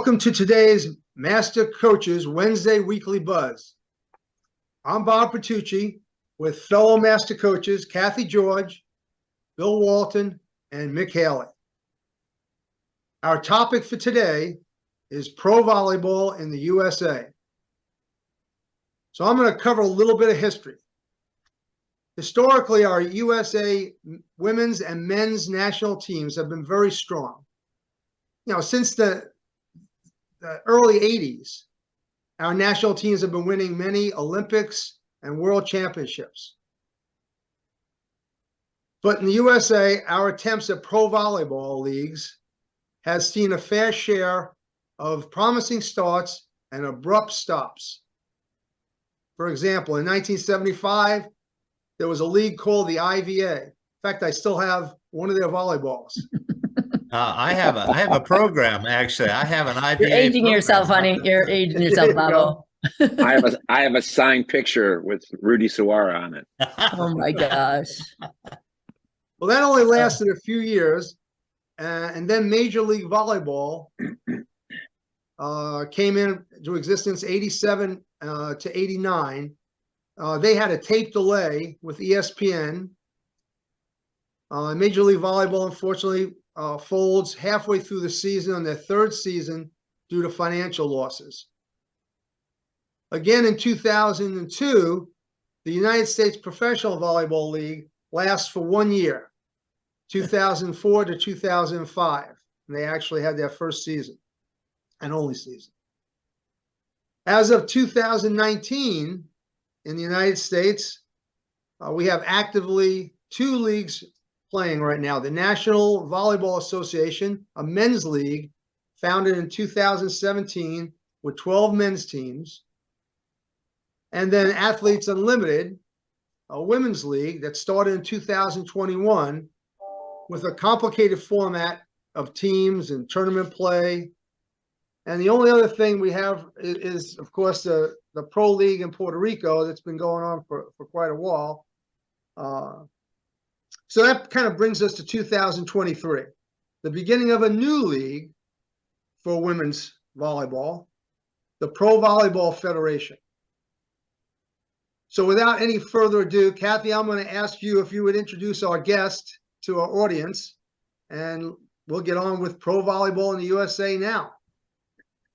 Welcome to today's Master Coaches Wednesday Weekly Buzz. I'm Bob Bertucci with fellow Master Coaches Kathy George, Bill Walton, and Mick Haley. Our topic for today is pro volleyball in the USA. So I'm going to cover a little bit of history. Historically, our USA women's and men's national teams have been very strong. Since the early 80s, our national teams have been winning many Olympics and world championships. But in the USA, our attempts at pro volleyball leagues has seen a fair share of promising starts and abrupt stops. For example, in 1975, there was a league called the IVA. In fact, I still have one of their volleyballs. I have a program, actually. I have an IVA. You're aging program. yourself, honey. You're aging yourself, Bobo. I have a signed picture with Rudy Suara on it. Oh my gosh. Well, that only lasted a few years, and then Major League Volleyball came into existence 87 to 89. They had a tape delay with ESPN. Major League Volleyball, unfortunately, folds halfway through the season on their third season due to financial losses. Again, in 2002, the United States Professional Volleyball League lasts for 1 year, 2004 to 2005. And they actually had their first season and only season. As of 2019, in the United States, we have actively 2 leagues playing right now. The National Volleyball Association, a men's league founded in 2017 with 12 men's teams. And then Athletes Unlimited, a women's league that started in 2021 with a complicated format of teams and tournament play. And the only other thing we have is of course, the Pro League in Puerto Rico that's been going on for quite a while. So that kind of brings us to 2023, the beginning of a new league for women's volleyball, the Pro Volleyball Federation. So without any further ado, Kathy, I'm going to ask you if you would introduce our guest to our audience, and we'll get on with pro volleyball in the USA now.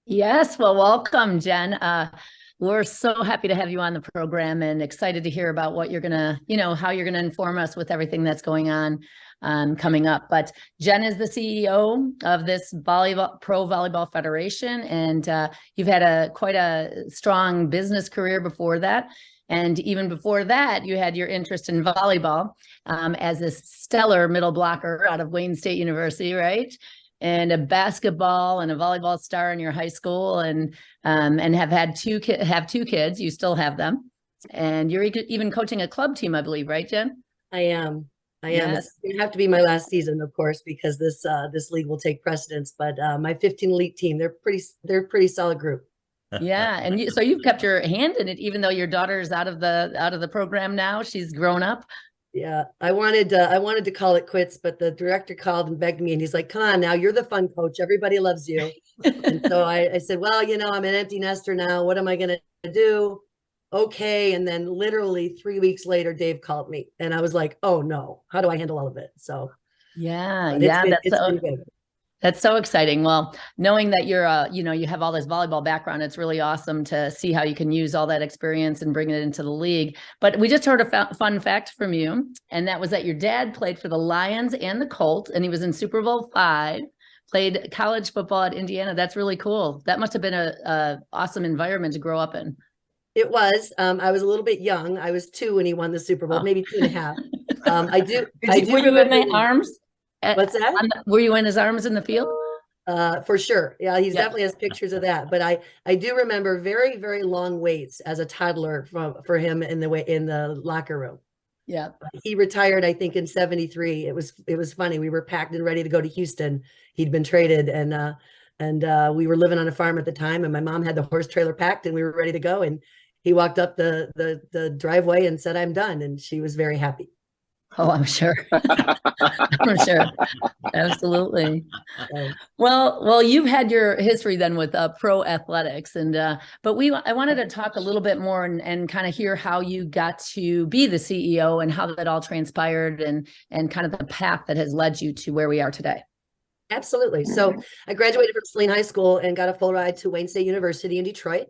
Yes, well, welcome, Jen. We're so happy to have you on the program and excited to hear about what you're going to, how you're going to inform us with everything that's going on coming up. But Jen is the CEO of this Pro Volleyball Federation, and you've had quite a strong business career before that. And even before that, you had your interest in volleyball as a stellar middle blocker out of Wayne State University, right? And a basketball and a volleyball star in your high school, and have had two kids. You still have them, and you're even coaching a club team, I believe, right, Jen? I am. Yes. It have to be my last season, of course, because this league will take precedence. But my 15 elite team, they're a pretty solid group. Yeah, and so you've kept your hand in it, even though your daughter's out of the program now. She's grown up. Yeah, I wanted to call it quits, but the director called and begged me, and he's like, "Come on now, you're the fun coach. Everybody loves you." And so I said, "Well, I'm an empty nester now. What am I going to do?" Okay, and then literally 3 weeks later, Dave called me, and I was like, "Oh no, how do I handle all of it?" So yeah, it's been good. That's so exciting. Well, knowing that you're, you have all this volleyball background, it's really awesome to see how you can use all that experience and bring it into the league. But we just heard a fun fact from you, and that was that your dad played for the Lions and the Colts, and he was in Super Bowl V, played college football at Indiana. That's really cool. That must have been a awesome environment to grow up in. It was. I was a little bit young. I was 2 when he won the Super Bowl, maybe 2.5. Were you in my arms? What's that? Were you in his arms in the field? For sure. Yeah, he definitely has pictures of that. But I do remember very, very long waits as a toddler for him in the locker room. Yeah. He retired, I think, in 73. It was funny. We were packed and ready to go to Houston. He'd been traded, and we were living on a farm at the time, and my mom had the horse trailer packed, and we were ready to go. And he walked up the driveway and said, "I'm done," and she was very happy. Oh, I'm sure. I'm sure. Absolutely. So, Well, you've had your history then with pro athletics, and but I wanted to talk a little bit more and kind of hear how you got to be the CEO and how that all transpired, and kind of the path that has led you to where we are today. absolutely. So I graduated from Saline High School and got a full ride to Wayne State University in Detroit.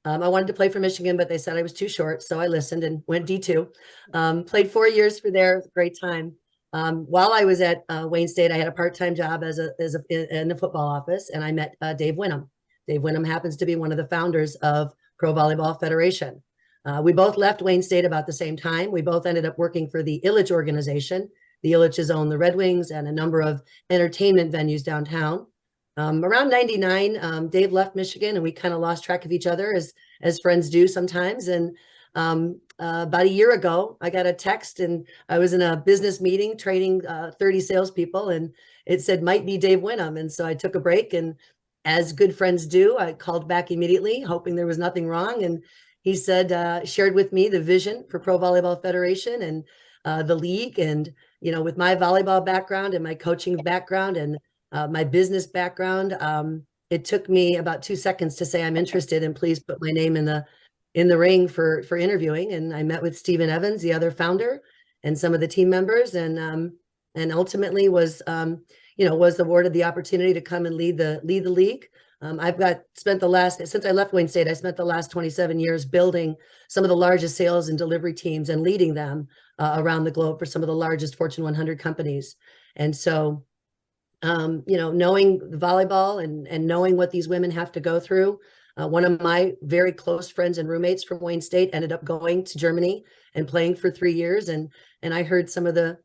I wanted to play for Michigan, but they said I was too short, so I listened and went D2. Played 4 years for there, great time. While I was at Wayne State, I had a part-time job in the football office, and I met Dave Winham. Dave Winham happens to be one of the founders of Pro Volleyball Federation. We both left Wayne State about the same time. We both ended up working for the Ilitch organization. The Ilitches own the Red Wings and a number of entertainment venues downtown. Around 99, Dave left Michigan, and we kind of lost track of each other as friends do sometimes. And about a year ago, I got a text, and I was in a business meeting training 30 salespeople, and it said might be Dave Winham. And so I took a break, and as good friends do, I called back immediately, hoping there was nothing wrong. And he said, shared with me the vision for Pro Volleyball Federation and the league. And, you know, with my volleyball background and my coaching background and my business background, it took me about 2 seconds to say I'm interested, and please put my name in the ring for interviewing. And I met with Stephen Evans, the other founder, and some of the team members, and ultimately was awarded the opportunity to come and lead the league. Since I left Wayne State, I spent the last 27 years building some of the largest sales and delivery teams and leading them around the globe for some of the largest Fortune 100 companies. And so, knowing the volleyball and knowing what these women have to go through, one of my very close friends and roommates from Wayne State ended up going to Germany and playing for 3 years. And I heard some of the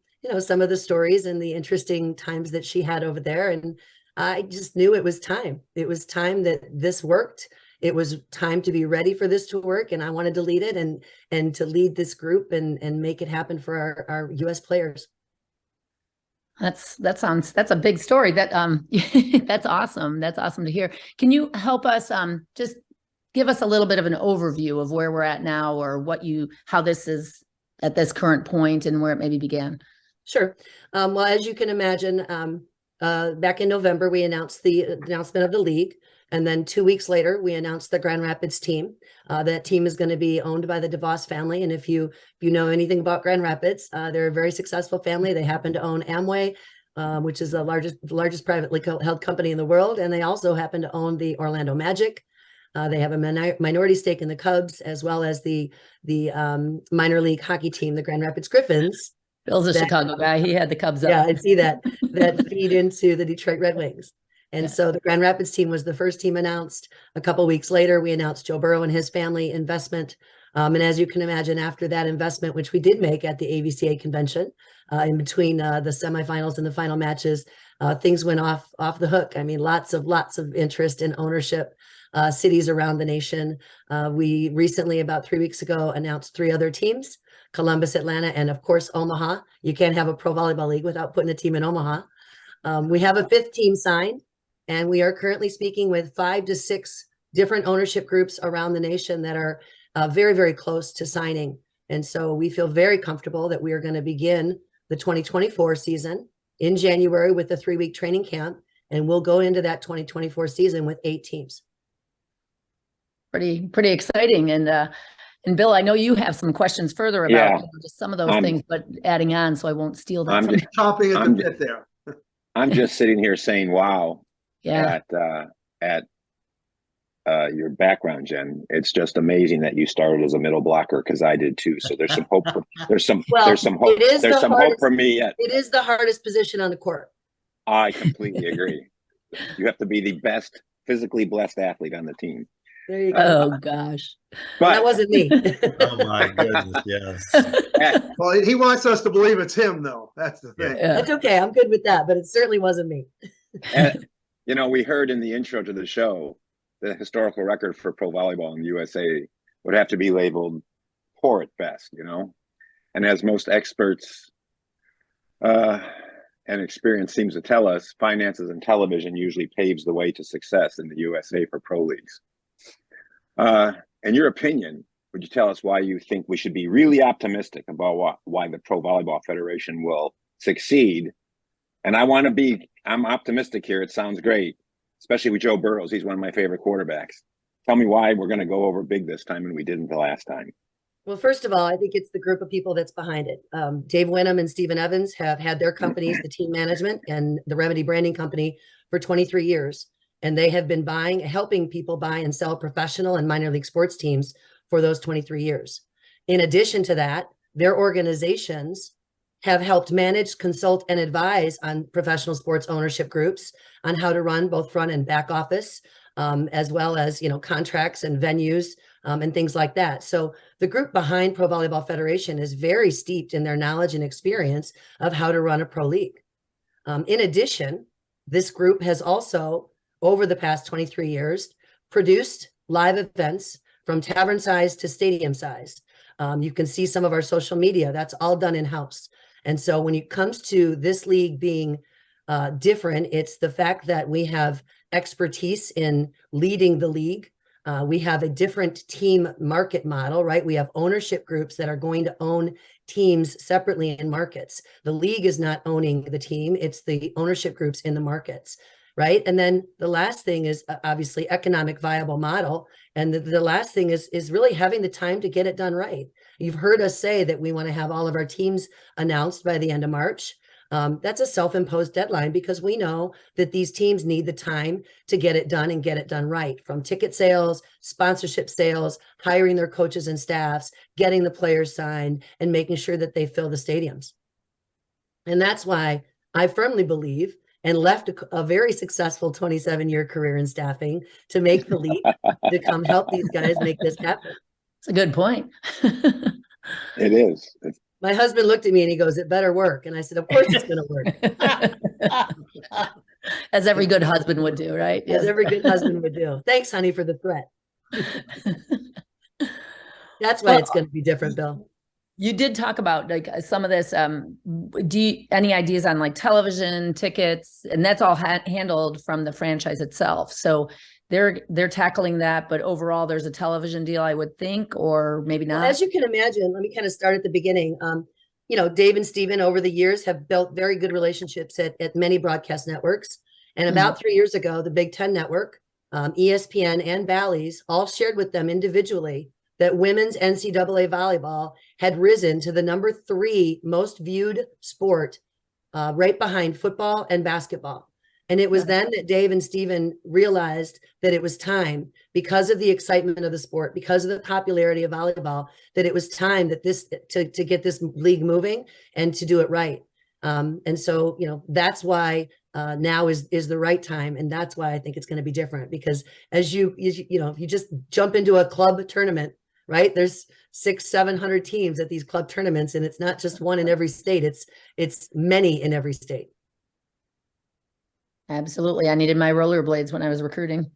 stories and the interesting times that she had over there. And I just knew it was time. It was time that this worked. It was time to be ready for this to work. And I wanted to lead it and to lead this group and make it happen for our US players. That's a big story. That that's awesome. That's awesome to hear. Can you help us just give us a little bit of an overview of where we're at now, or how this is at this current point and where it maybe began? Sure. Well, as you can imagine, back in November, we announced the announcement of the league. And then 2 weeks later, we announced the Grand Rapids team. That team is going to be owned by the DeVos family. And if you know anything about Grand Rapids, they're a very successful family. They happen to own Amway, which is the largest privately held company in the world. And they also happen to own the Orlando Magic. They have a minority stake in the Cubs, as well as the minor league hockey team, the Grand Rapids Griffins. Bill's a Chicago guy. He had the Cubs up. Yeah, I see that feed into the Detroit Red Wings. And so the Grand Rapids team was the first team announced. A couple of weeks later, we announced Joe Burrow and his family investment. And as you can imagine, after that investment, which we did make at the AVCA convention, in between the semifinals and the final matches, things went off the hook. I mean, lots of interest and ownership. Cities around the nation. We recently, about 3 weeks ago, announced 3 other teams: Columbus, Atlanta, and of course, Omaha. You can't have a pro volleyball league without putting a team in Omaha. We have a 5th team signed, and we are currently speaking with 5 to 6 different ownership groups around the nation that are very, very close to signing. And so we feel very comfortable that we are going to begin the 2024 season in January with a 3-week training camp, and we'll go into that 2024 season with 8 teams. Pretty exciting. And Bill, I know you have some questions further about just some of those things, but adding on, so I won't steal them. I'm just chopping at the bit there. I'm just sitting here saying, wow, yeah, at your background, Jen. It's just amazing that you started as a middle blocker, because I did too. So there's some hope. There's some hope for me yet. It is the hardest position on the court. I completely agree. You have to be the best physically blessed athlete on the team. There you go. Oh gosh, but that wasn't me. Oh my goodness, yes. Well, he wants us to believe it's him, though. That's the thing. Yeah. That's okay. I'm good with that, but it certainly wasn't me. And, we heard in the intro to the show, the historical record for pro volleyball in the USA would have to be labeled poor at best, And as most experts and experience seems to tell us, finances and television usually paves the way to success in the USA for pro leagues. In your opinion, would you tell us why you think we should be really optimistic about why the Pro Volleyball Federation will succeed? And I'm optimistic here. It sounds great, especially with Joe Burrows. He's one of my favorite quarterbacks. Tell me why we're going to go over big this time and we didn't the last time. Well, first of all, I think it's the group of people that's behind it. Dave Winham and Stephen Evans have had their companies, the Team Management and the Remedy Branding Company, for 23 years. And they have been helping people buy and sell professional and minor league sports teams for those 23 years. In addition to that, their organizations have helped manage, consult, and advise on professional sports ownership groups on how to run both front and back office, as well as, contracts and venues and things like that. So the group behind Pro Volleyball Federation is very steeped in their knowledge and experience of how to run a pro league. In addition, this group has also, over the past 23 years, produced live events from tavern size to stadium size. You can see some of our social media. That's all done in-house. And so when it comes to this league being different, it's the fact that we have expertise in leading the league. We have a different team market model, right? We have ownership groups that are going to own teams separately in markets. The league is not owning the team. It's the ownership groups in the markets, right? And then the last thing is obviously economic viable model. And the last thing is really having the time to get it done right. You've heard us say that we want to have all of our teams announced by the end of March. That's a self-imposed deadline because we know that these teams need the time to get it done and get it done right, from ticket sales, sponsorship sales, hiring their coaches and staffs, getting the players signed, and making sure that they fill the stadiums. And that's why I firmly believe and left a very successful 27-year career in staffing to make the league, to come help these guys make this happen. It's a good point. It is. My husband looked at me and he goes, "It better work." And I said, "Of course it's going to work." As every good husband would do, right? As every good husband would do. Thanks, honey, for the threat. That's why it's going to be different, Bill. You did talk about like some of this. Any ideas on like television tickets? And that's all handled from the franchise itself. So they're tackling that, but overall there's a television deal, I would think, or maybe not. As you can imagine, let me kind of start at the beginning. Dave and Stephen over the years have built very good relationships at many broadcast networks. And about 3 years ago, the Big Ten Network, ESPN and Bally's all shared with them individually that women's NCAA volleyball had risen to the number 3 most viewed sport, right behind football and basketball. And it was then that Dave and Stephen realized that it was time, because of the excitement of the sport, because of the popularity of volleyball, that it was time that to get this league moving and to do it right. And so, that's why now is the right time. And that's why I think it's going to be different, because as you just jump into a club tournament, right? There's 600-700 teams at these club tournaments, and it's not just one in every state. It's many in every state. Absolutely. I needed my rollerblades when I was recruiting.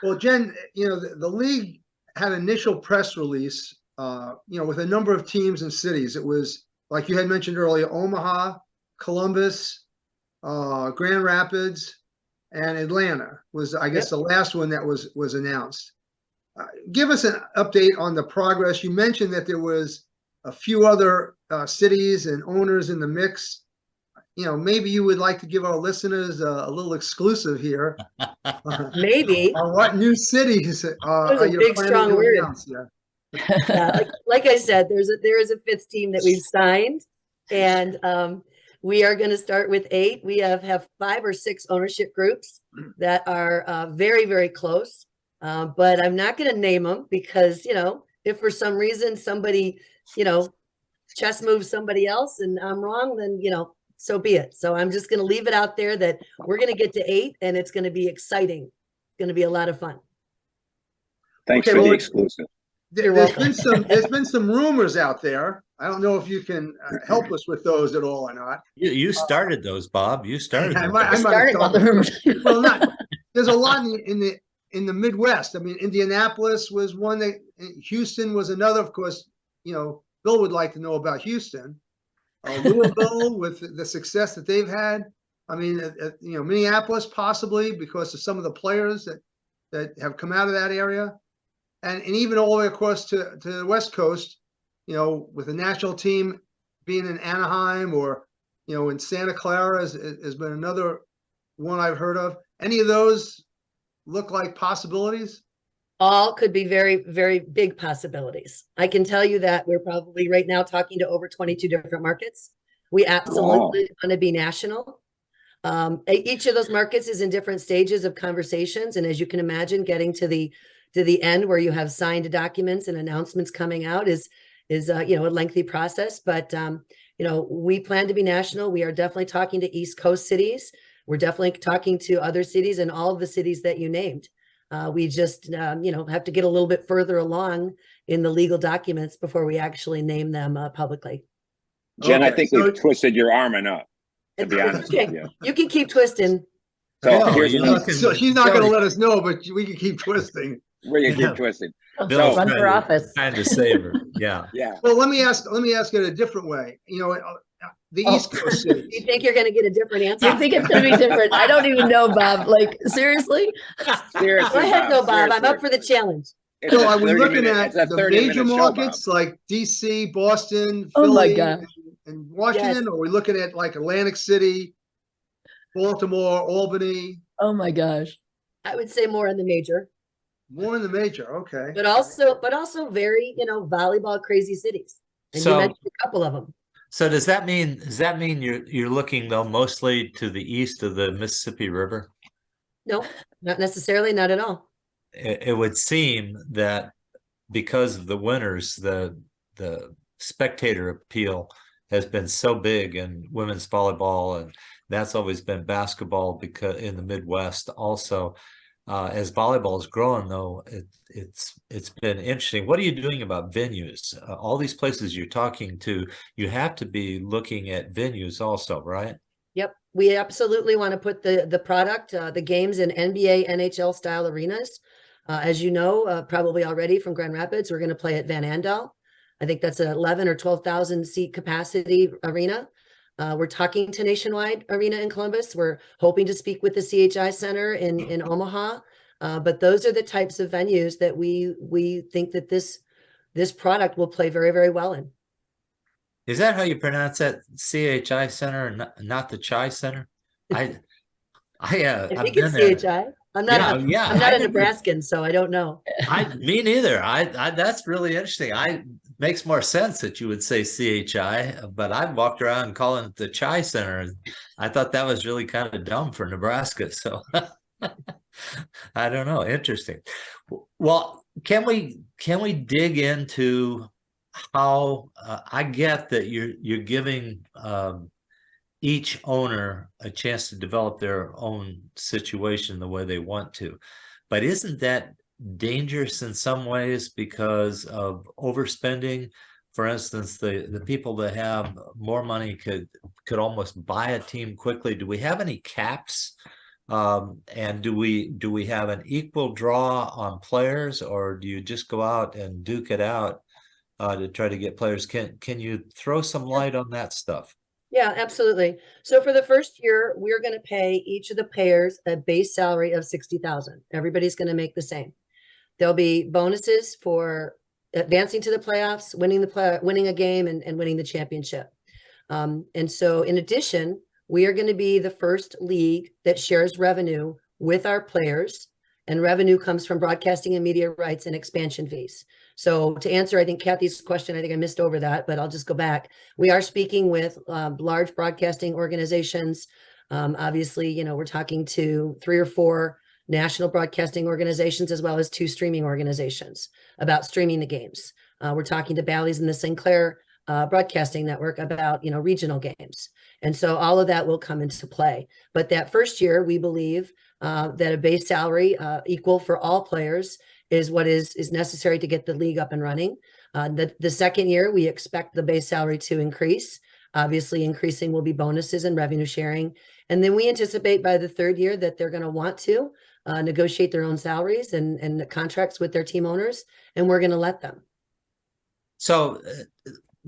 Well, Jen, the league had an initial press release, with a number of teams and cities. It was, like you had mentioned earlier, Omaha, Columbus, Grand Rapids, and Atlanta was, I guess, the last one that was announced. Give us an update on the progress. You mentioned that there was a few other cities and owners in the mix. Maybe you would like to give our listeners a little exclusive here. Maybe. On what new cities are you big, strong word. Yeah, like I said, there is a 5th team that we've signed, and we are going to start with 8. We have 5 or 6 ownership groups that are very, very close, but I'm not going to name them because, if for some reason somebody, chess moves somebody else and I'm wrong, then, so be it. So I'm just going to leave it out there that we're going to get to 8 and it's going to be exciting. It's going to be a lot of fun. Thanks for the exclusive. There's been some rumors out there. I don't know if you can help us with those at all or not. You started those, Bob. You started. I started all the rumors. Well, there's a lot in the Midwest. I mean, Indianapolis was one. Houston was another. Of course, Bill would like to know about Houston. Louisville with the success that they've had. I mean, Minneapolis possibly because of some of the players that have come out of that area. and even all the way across to the West Coast, with the national team being in Anaheim or, in Santa Clara has been another one I've heard of. Any of those look like possibilities? All could be very, very big possibilities. I can tell you that we're probably right now talking to over 22 different markets. We absolutely want to be national. Each of those markets is in different stages of conversations. And as you can imagine, getting to the end where you have signed documents and announcements coming out is a lengthy process. But, we plan to be national. We are definitely talking to East Coast cities. We're definitely talking to other cities and all of the cities that you named. We just, have to get a little bit further along in the legal documents before we actually name them publicly. Jen, Okay, I think we've twisted your arm enough, to be honest with you. You can keep twisting. So Bill, here's you're another, looking- So she's not Bill, going to let us know, but we can keep twisting. where you Yeah. keep twisting. Bill's Run for office. trying to save her. Yeah. Yeah. Well, let me ask it a different way. The Oh. East Coast You cities. think you're going to get a different answer? I think it's going to be different. I don't even know, Bob. Like, seriously? Seriously, Go ahead, though, Bob. I'm seriously. up for the challenge. It's So a are we 30 looking minute- at it's a the 30 major minute show, Bob. markets like DC, Boston, Oh my Philly, God. and Washington? Yes. Or are we looking at like Atlantic City, Baltimore, Albany? Oh my gosh. I would say more in the major, More in the major. Okay. but also very, volleyball crazy cities. And you So- mentioned a couple of them. So does that mean you're looking though mostly to the east of the Mississippi River? No, not necessarily, not at all. It would seem that because of the winters, the spectator appeal has been so big in women's volleyball, and that's always been basketball because in the Midwest also. As volleyball is growing, though, it's been interesting. What are you doing about venues? All these places you're talking to, you have to be looking at venues also, right? Yep. We absolutely want to put the product, the games in NBA, NHL style arenas. As you know, probably already from Grand Rapids, we're going to play at Van Andel. I think that's an 11 or 12,000 seat capacity arena. We're talking to Nationwide Arena in Columbus. We're hoping to speak with the CHI Center in Omaha. But those are the types of venues that we think that this product will play very, very well in. Is that how you pronounce that? CHI Center, and not the Chi Center? I I've think been it's there. CHI. I'm not Yeah, yeah, I'm not I a never- Nebraskan, so I don't know. Me neither. I that's really interesting. Makes more sense that you would say CHI, but I've walked around calling it the Chi Center, and I thought that was really kind of dumb for Nebraska. So I don't know. Interesting. Well, can we dig into how I get that you're giving each owner a chance to develop their own situation the way they want to, but isn't that dangerous in some ways because of overspending? For instance, the people that have more money could almost buy a team quickly. Do we have any caps? And do we have an equal draw on players, or do you just go out and duke it out to try to get players? Can you throw some light on that stuff? Yeah, absolutely. So for the first year, we're going to pay each of the players a base salary of $60,000. Everybody's going to make the same. There'll be bonuses for advancing to the playoffs, winning a game, and winning the championship. And so in addition, we are going to be the first league that shares revenue with our players, and revenue comes from broadcasting and media rights and expansion fees. So to answer, I think Kathy's question, I think I missed over that, but I'll just go back. We are speaking with large broadcasting organizations. Obviously, we're talking to 3 or 4 national broadcasting organizations, as well as 2 streaming organizations about streaming the games. We're talking to Bally's and the Sinclair Broadcasting Network about, regional games. And so all of that will come into play. But that first year, we believe that a base salary equal for all players is what is necessary to get the league up and running. The second year, we expect the base salary to increase. Obviously, increasing will be bonuses and revenue sharing. And then we anticipate by the third year that they're going to want to negotiate their own salaries and contracts with their team owners, and we're going to let them. So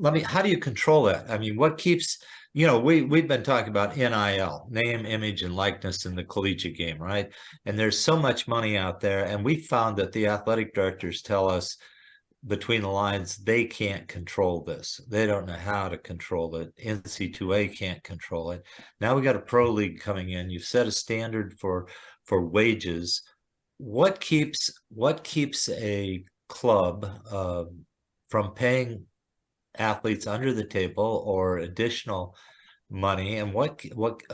how do you control that? I mean, what keeps, we've been talking about NIL, name, image, and likeness in the collegiate game, right? And there's so much money out there. And we found that the athletic directors tell us between the lines, they can't control this. They don't know how to control it. NC2A can't control it. Now we got a pro league coming in. You've set a standard for wages. What keeps a club from paying athletes under the table or additional money? And what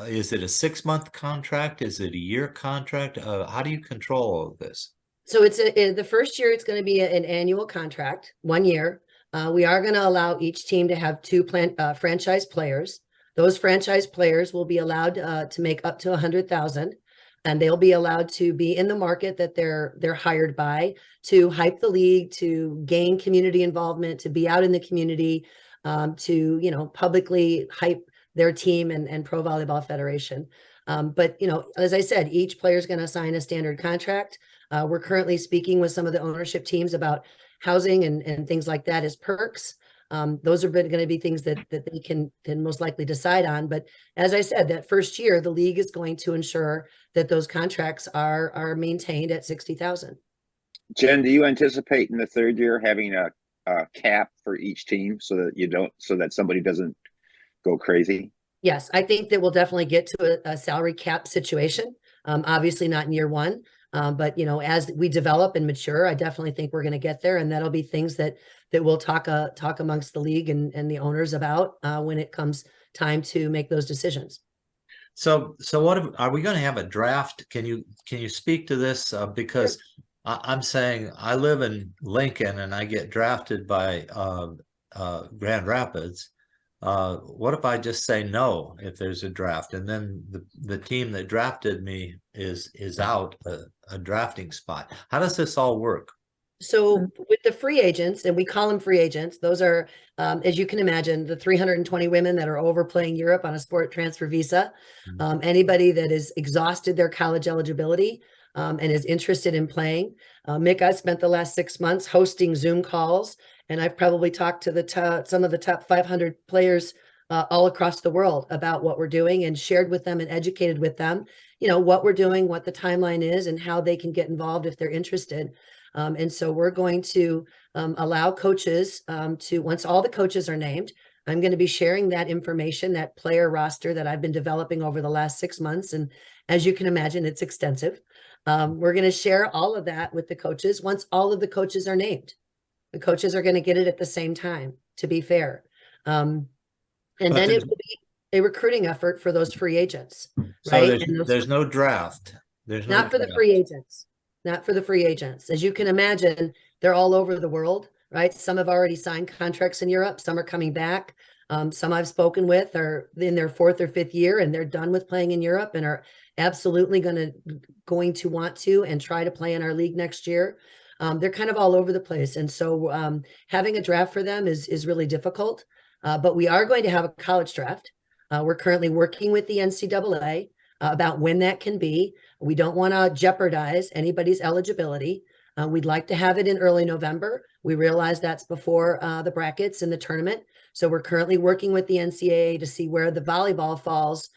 is it, a 6-month contract? Is it a year contract? How do you control all of this? So it's the first year, it's going to be an annual contract, 1 year. We are going to allow each team to have 2 franchise players. Those franchise players will be allowed to make up to 100,000, and they'll be allowed to be in the market that they're hired by, to hype the league, to gain community involvement, to be out in the community, to publicly hype their team and Pro Volleyball Federation. But as I said, each player is going to sign a standard contract. We're currently speaking with some of the ownership teams about housing and things like that as perks. Those are going to be things that they can most likely decide on. But as I said, that first year, the league is going to ensure that those contracts are maintained at 60,000. Jen, do you anticipate in the third year having a cap for each team so that somebody doesn't go crazy? Yes, I think that we'll definitely get to a salary cap situation. Obviously not in year 1. But as we develop and mature, I definitely think we're going to get there, and that'll be things that we'll talk amongst the league and the owners about when it comes time to make those decisions. So what are we going to have a draft? Can you speak to this? Because sure. I'm saying I live in Lincoln and I get drafted by Grand Rapids. What if I just say no if there's a draft, and then the team that drafted me is out a drafting spot? How does this all work? So with the free agents, and we call them free agents, those are, as you can imagine, the 320 women that are over playing Europe on a sport transfer visa. Anybody that has exhausted their college eligibility and is interested in playing. Mick, I spent the last 6 months hosting Zoom calls, and I've probably talked to some of the top 500 players all across the world about what we're doing, and shared with them and educated with them, what we're doing, what the timeline is, and how they can get involved if they're interested. And so we're going to allow coaches once all the coaches are named, I'm going to be sharing that information, that player roster that I've been developing over the last 6 months. And as you can imagine, it's extensive. We're going to share all of that with the coaches once all of the coaches are named. The coaches are going to get it at the same time, to be fair. And then it will be a recruiting effort for those free agents. So right? there's no draft. There's no not for the free agents. Not for the free agents. As you can imagine, they're all over the world, right? Some have already signed contracts in Europe. Some are coming back. Some I've spoken with are in their 4th or 5th year, and they're done with playing in Europe and are absolutely going to want to and try to play in our league next year. They're kind of all over the place. And so having a draft for them is really difficult. But we are going to have a college draft. We're currently working with the NCAA about when that can be. We don't want to jeopardize anybody's eligibility. We'd like to have it in early November. We realize that's before the brackets and the tournament. So we're currently working with the NCAA to see where the volleyball falls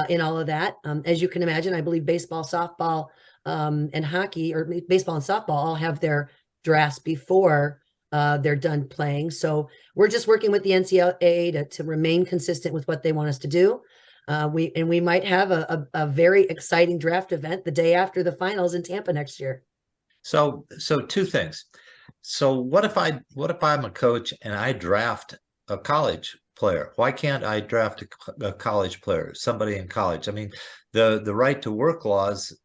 in all of that. As you can imagine, I believe baseball, softball, and hockey, or baseball and softball, all have their drafts before they're done playing. So we're just working with the NCAA to remain consistent with what they want us to do. We might have a very exciting draft event the day after the finals in Tampa next year. So 2 things. So what if I'm a coach and I draft a college player? Why can't I draft a college player, somebody in college? I mean, the right to work laws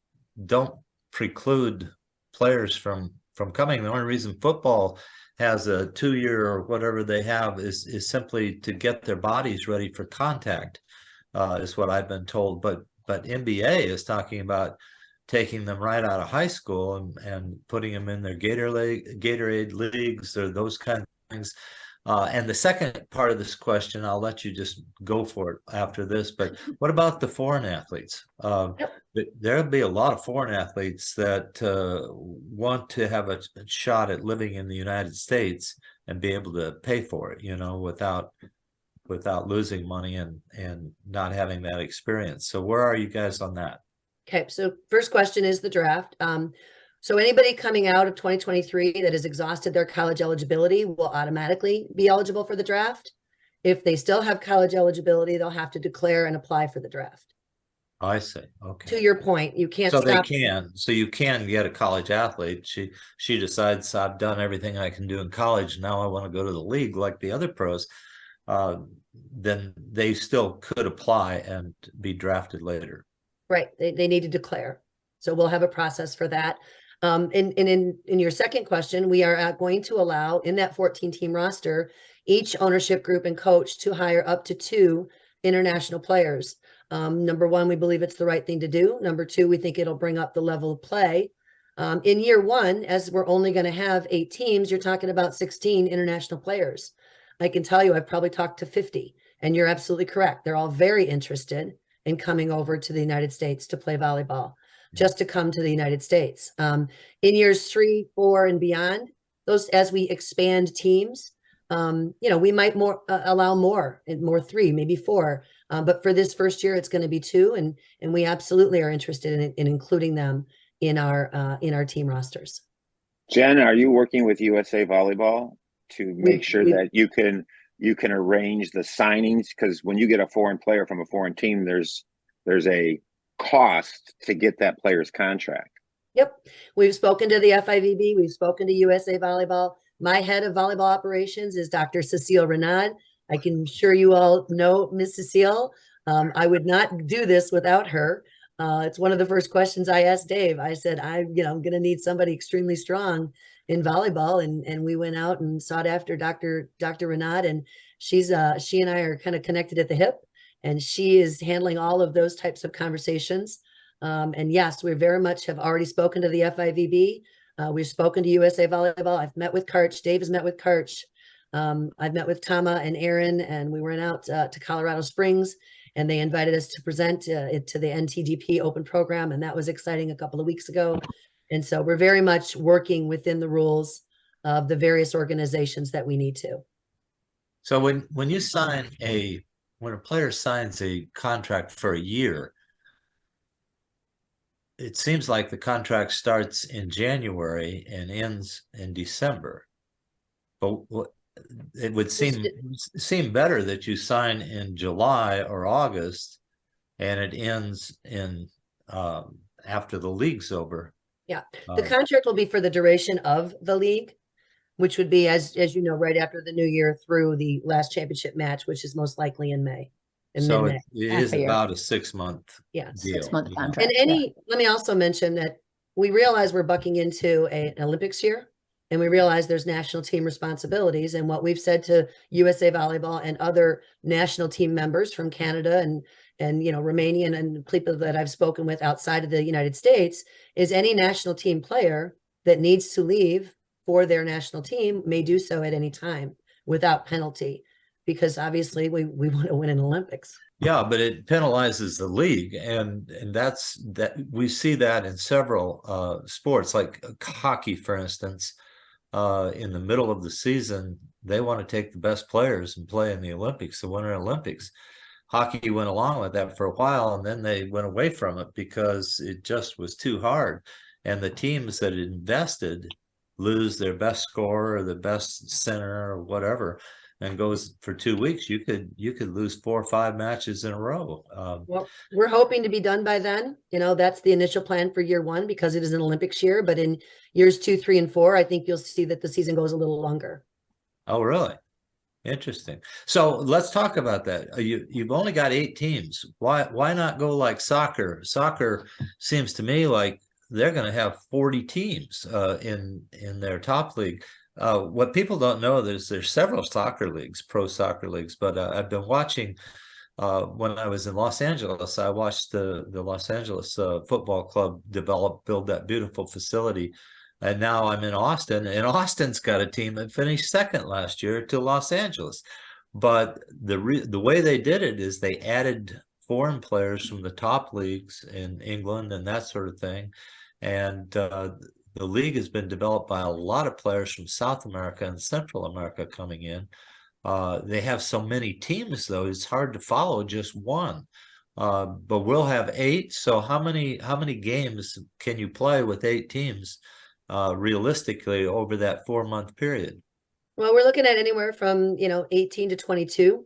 don't preclude players from coming. The only reason football has a 2-year or whatever they have is simply to get their bodies ready for contact, is what I've been told. But NBA is talking about taking them right out of high school and putting them in their Gatorade leagues or those kind of things. And the second part of this question, I'll let you just go for it after this, but what about the foreign athletes? There'll be a lot of foreign athletes that want to have a shot at living in the United States and be able to pay for it, without losing money and not having that experience. So where are you guys on that? Okay, so first question is the draft. So anybody coming out of 2023 that has exhausted their college eligibility will automatically be eligible for the draft. If they still have college eligibility, they'll have to declare and apply for the draft. I see. Okay. To your point, you can't So stop. so you can get a college athlete. She decides, I've done everything I can do in college. Now I want to go to the league like the other pros. Then they still could apply and be drafted later. Right. They need to declare. So we'll have a process for that. In your second question, we are going to allow in that 14-team roster, each ownership group and coach to hire up to 2 international players. Number one, we believe it's the right thing to do. Number two, we think it'll bring up the level of play. In year one, as we're only going to have 8 teams, you're talking about 16 international players. I can tell you, I've probably talked to 50, and you're absolutely correct. They're all very interested in coming over to the United States to play volleyball, just to come to the United States. In years 3, 4, and beyond, those, as we expand teams, we might allow more 3, maybe 4. But for this first year, it's going to be 2, and we absolutely are interested in including them in our team rosters. Jen, are you working with USA Volleyball to make sure that you can arrange the signings? Because when you get a foreign player from a foreign team, there's a cost to get that player's contract. Yep. We've spoken to the FIVB. We've spoken to USA Volleyball. My head of volleyball operations is Dr. Cecile Renaud. I can sure you all know Miss Cecile. I would not do this without her. It's one of the first questions I asked Dave. I said, I'm going to need somebody extremely strong in volleyball. And we went out and sought after Dr. Renaud, and she and I are kind of connected at the hip. And she is handling all of those types of conversations. And yes, we very much have already spoken to the FIVB. We've spoken to USA Volleyball. I've met with Karch. Dave has met with Karch. I've met with Tama and Aaron, and we went out to Colorado Springs, and they invited us to present it to the NTDP Open Program. And that was exciting a couple of weeks ago. And so we're very much working within the rules of the various organizations that we need to. So when you sign when a player signs a contract for a year, it seems like the contract starts in January and ends in December. But it would seem better that you sign in July or August and it ends in after the league's over. Yeah, the contract will be for the duration of the league, which would be, as you know, right after the new year through the last championship match, which is most likely in May. So it is about a 6-month deal. 6-month contract. And let me also mention that we realize we're bucking into an Olympics year, and we realize there's national team responsibilities. And what we've said to USA Volleyball and other national team members from Canada and Romanian and people that I've spoken with outside of the United States is any national team player that needs to leave for their national team may do so at any time without penalty, because obviously we want to win an Olympics. Yeah, but it penalizes the league, and that's we see that in several sports, like hockey, for instance. In the middle of the season, they want to take the best players and play in the Olympics, the Winter Olympics. Hockey went along with that for a while, and then they went away from it because it just was too hard. And the teams that invested lose their best scorer or the best center or whatever, and goes for 2 weeks. You could lose 4 or 5 matches in a row. Well, we're hoping to be done by then. That's the initial plan for year 1, because it is an Olympics year. But in years 2, 3, and 4, I think you'll see that the season goes a little longer. Oh, really? Interesting. So let's talk about that. You've only got 8 teams. Why not go like soccer? Soccer seems to me like they're going to have 40 teams in their top league. What people don't know is there's several soccer leagues, pro soccer leagues. But I've been watching. When I was in Los Angeles, I watched the Los Angeles Football Club build that beautiful facility And now I'm in Austin, and Austin's got a team that finished second last year to Los Angeles. But the way they did it is they added foreign players from the top leagues in England and that sort of thing. And the league has been developed by a lot of players from South America and Central America coming in. They have so many teams, though, it's hard to follow just one. But we'll have 8. So how many games can you play with 8 teams realistically over that 4-month period? Well, we're looking at anywhere from 18 to 22.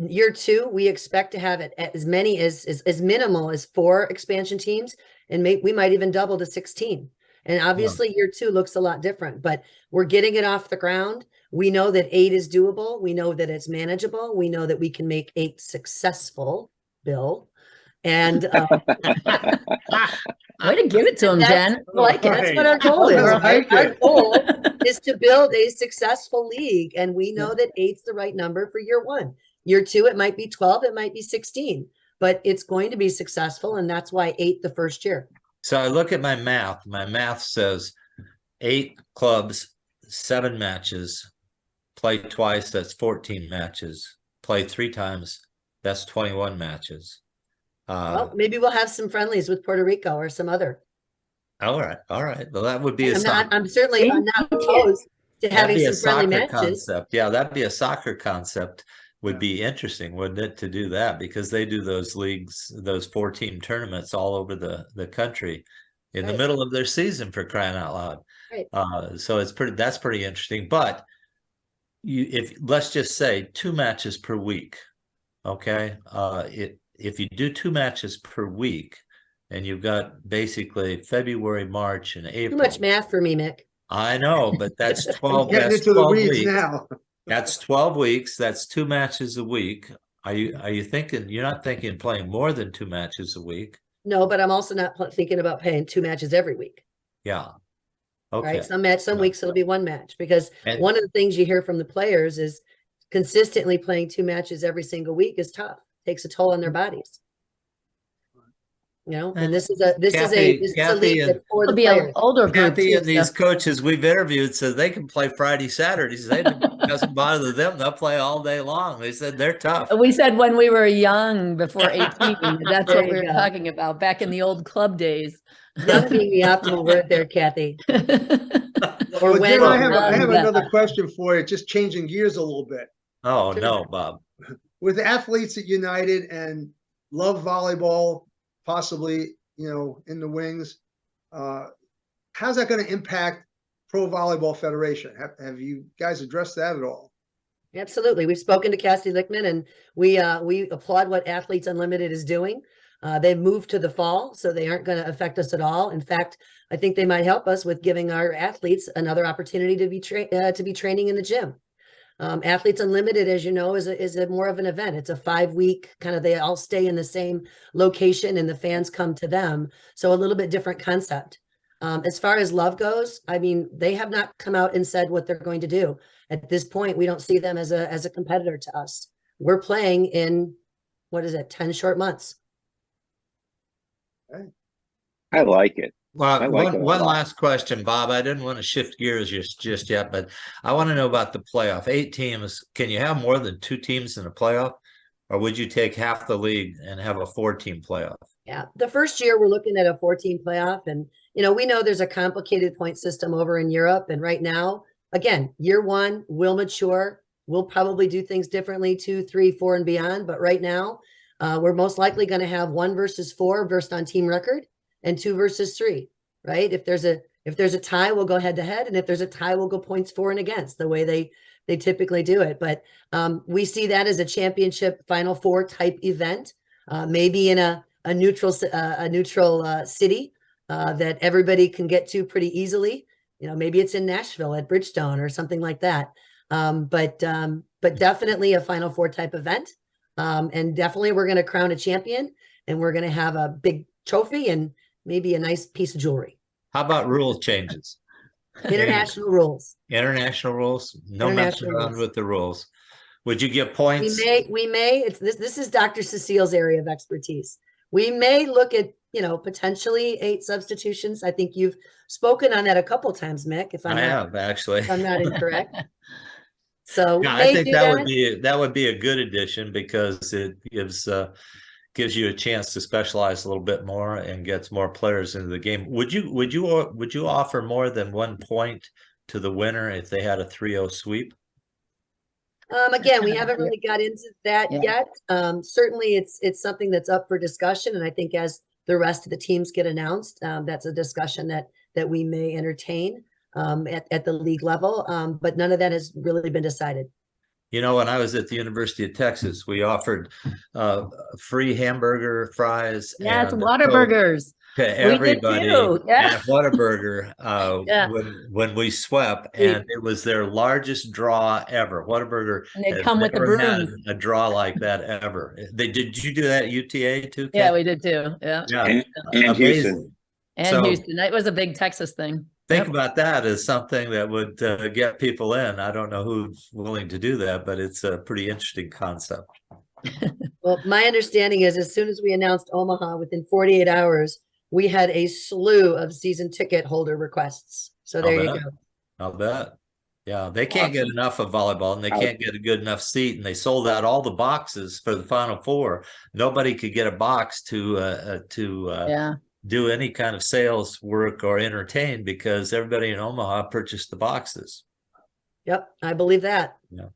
Year 2, we expect to have it as many as minimal as 4 expansion teams, and we might even double to 16. And obviously, year 2 looks a lot different, but we're getting it off the ground. We know that 8 is doable. We know that it's manageable. We know that we can make 8 successful, Bill. And way to give it to him, Jen. That's what our goal is. Right? Our goal is to build a successful league, and we know that 8's the right number for year 1. Year 2, it might be 12, it might be 16, but it's going to be successful, and that's why 8 the first year. So I look at my math. My math says 8 clubs, 7 matches, play twice, that's 14 matches, play 3 times, that's 21 matches. Well, maybe we'll have some friendlies with Puerto Rico or some other. All right. Well, that would be I'm certainly not opposed to having some friendly matches. Concept. Yeah, that'd be a soccer concept. Would be interesting, wouldn't it, to do that, because they do those leagues, those 4-team tournaments all over the country in the middle of their season, for crying out loud. Right. So that's pretty interesting. But if let's just say 2 matches per week, okay? If you do 2 matches per week, and you've got basically February, March, and April. Too much math for me, Mick. I know, but that's 12. Getting That's into the 12 weeds weeks. now. That's 12 weeks. That's 2 matches a week. Are you thinking, you're not thinking playing more than 2 matches a week? No, but I'm also not thinking about playing 2 matches every week. Yeah. Okay. Right. Some weeks it'll be 1 match, because one of the things you hear from the players is consistently playing 2 matches every single week is tough. Takes a toll on their bodies. And this is a league that's for the players. Older group. Kathy and these coaches we've interviewed said they can play Friday, Saturdays. It doesn't bother them. They'll play all day long. They said they're tough. We said when we were young, before 18, that's what we were go. talking about back in the old club days. Young being the optimal word there, Kathy. Well, Jen, I have another question for you, just changing gears a little bit. Oh, no, Bob. With athletes at United and love volleyball, possibly, in the wings, how's that going to impact Pro Volleyball Federation? Have you guys addressed that at all? Absolutely. We've spoken to Cassie Lickman, and we applaud what Athletes Unlimited is doing. They've moved to the fall, so they aren't going to affect us at all. In fact, I think they might help us with giving our athletes another opportunity to be training in the gym. Athletes Unlimited, as you know, is a more of an event. It's a 5-week kind of, they all stay in the same location and the fans come to them. So a little bit different concept. As far as Love goes, I mean, they have not come out and said what they're going to do. At this point, we don't see them as a competitor to us. We're playing in, 10 short months. I like it. Well, one last question, Bob. I didn't want to shift gears just yet, but I want to know about the playoff. 8 teams. Can you have more than 2 teams in a playoff, or would you take half the league and have a 4-team playoff? Yeah, the first year we're looking at a 14 playoff, and we know there's a complicated point system over in Europe, and right now, again, year 1 will mature. We'll probably do things differently 2, 3, 4, and beyond. But right now, we're most likely going to have 1 versus 4 based on team record, and 2 versus 3, right? If there's a tie, we'll go head to head. And if there's a tie, we'll go points for and against, the way they typically do it. But we see that as a championship Final Four type event, maybe in a neutral city that everybody can get to pretty easily. Maybe it's in Nashville at Bridgestone or something like that. But definitely a Final Four type event. And definitely we're going to crown a champion, and we're going to have a big trophy and maybe a nice piece of jewelry. How about rule changes? International rules. International rules. No messing around with the rules. Would you give points? We may. This is Dr. Cecile's area of expertise. We may look at potentially 8 substitutions. I think you've spoken on that a couple times, Mick, if I have actually. if I'm not incorrect. So Yeah, I think that would be a good addition because it gives you a chance to specialize a little bit more and gets more players into the game. Would you offer more than 1 point to the winner if they had a 3-0 sweep? Again, we haven't really got into that yet. Certainly it's something that's up for discussion. And I think as the rest of the teams get announced, that's a discussion that we may entertain at the league level. But none of that has really been decided. When I was at the University of Texas, we offered free hamburger, fries, Yes, and Whataburgers to everybody. Yeah. At Whataburger when we swept, and it was their largest draw ever. Whataburger and they has come with the never had brooms. a draw like that ever. Did you do that at UTA too, Kate? Yeah, we did too. Yeah. And Houston. And Houston. That was a big Texas thing. Think about that as something that would get people in. I don't know who's willing to do that, but it's a pretty interesting concept. Well, my understanding is as soon as we announced Omaha, within 48 hours, we had a slew of season ticket holder requests. So there you go. I'll bet. Yeah, they can't get enough of volleyball, and they can't get a good enough seat, and they sold out all the boxes for the Final Four. Nobody could get a box to do any kind of sales work or entertain because everybody in Omaha purchased the boxes. Yep, I believe that. Yeah.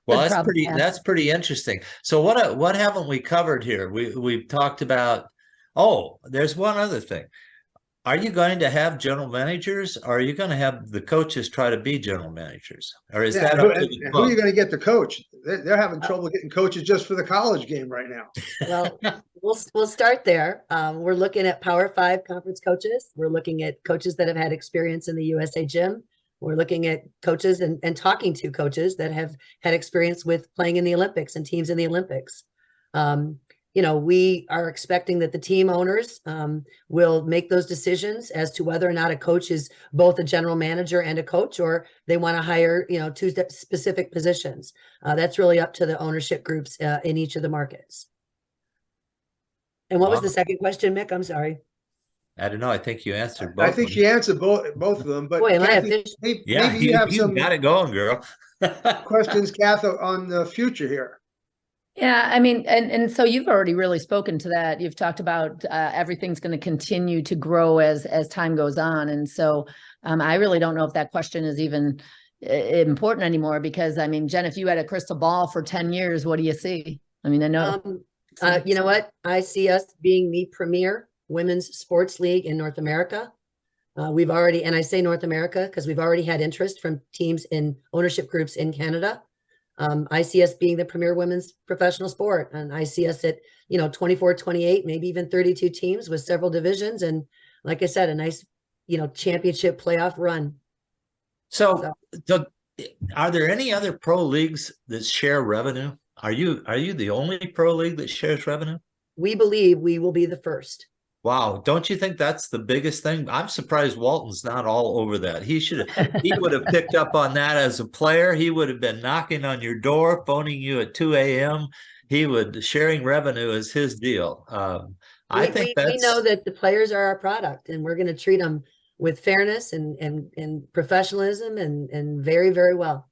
Well, that's pretty interesting. So what haven't we covered here? We've talked about. Oh, there's one other thing. Are you going to have general managers, or are you going to have the coaches try to be general managers? Or is that up to the club? Who are you going to get to coach? They're having trouble getting coaches just for the college game right now. Well, we'll start there. We're looking at Power 5 conference coaches. We're looking at coaches that have had experience in the USA Gym. We're looking at coaches and talking to coaches that have had experience with playing in the Olympics and teams in the Olympics. We are expecting that the team owners will make those decisions as to whether or not a coach is both a general manager and a coach, or they want to hire, 2 specific positions. That's really up to the ownership groups in each of the markets. And what was the second question, Mick? I'm sorry. I don't know. I think you answered both. I think she answered both of them. But boy, Kathy, maybe you have some got it going, girl. questions, Kath, on the future here. Yeah, I mean, and so you've already really spoken to that. You've talked about everything's going to continue to grow as time goes on. And so I really don't know if that question is even important anymore because, I mean, Jen, if you had a crystal ball for 10 years, what do you see? I mean, I know. You know what? I see us being the premier women's sports league in North America. We've already, and I say North America because we've already had interest from teams in ownership groups in Canada. I see us being the premier women's professional sport, and I see us at 24, 28, maybe even 32 teams with several divisions, and like I said, a nice championship playoff run. So are there any other pro leagues that share revenue? Are you the only pro league that shares revenue? We believe we will be the first. Wow. Don't you think that's the biggest thing? I'm surprised Walton's not all over that. He would have picked up on that as a player. He would have been knocking on your door, phoning you at 2 a.m. Sharing revenue is his deal. We know that the players are our product, and we're going to treat them with fairness and professionalism and very, very well.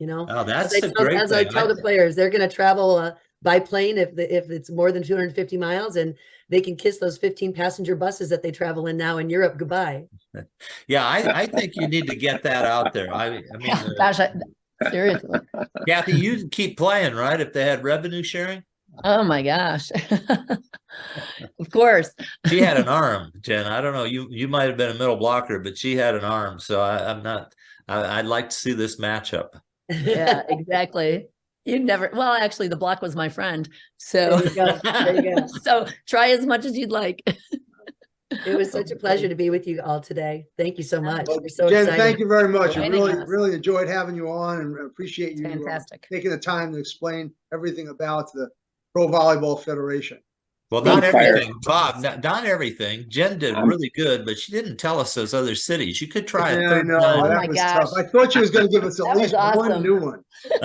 Oh, that's a great thing. As I tell the players, they're going to travel by plane if it's more than 250 miles, and they can kiss those 15 passenger buses that they travel in now in Europe goodbye. Yeah, I think you need to get that out there. I mean, gosh, seriously, Kathy, you keep playing, right? If they had revenue sharing. Oh my gosh. Of course. She had an arm, Jen. I don't know. You might have been a middle blocker, but she had an arm. So I'd like to see this matchup. Yeah, exactly. Well, actually the block was my friend. So there you go. There you go. So try as much as you'd like. It was such a pleasure to be with you all today. Thank you so much. We're so Jen, excited. thank you very much. I really enjoyed having you on, and appreciate you taking the time to explain everything about the Pro Volleyball Federation. Well, not everything, Bob. Not everything. Jen did really good, but she didn't tell us those other cities. You could try it. I know. That was tough. I thought she was going to give us at least one new one.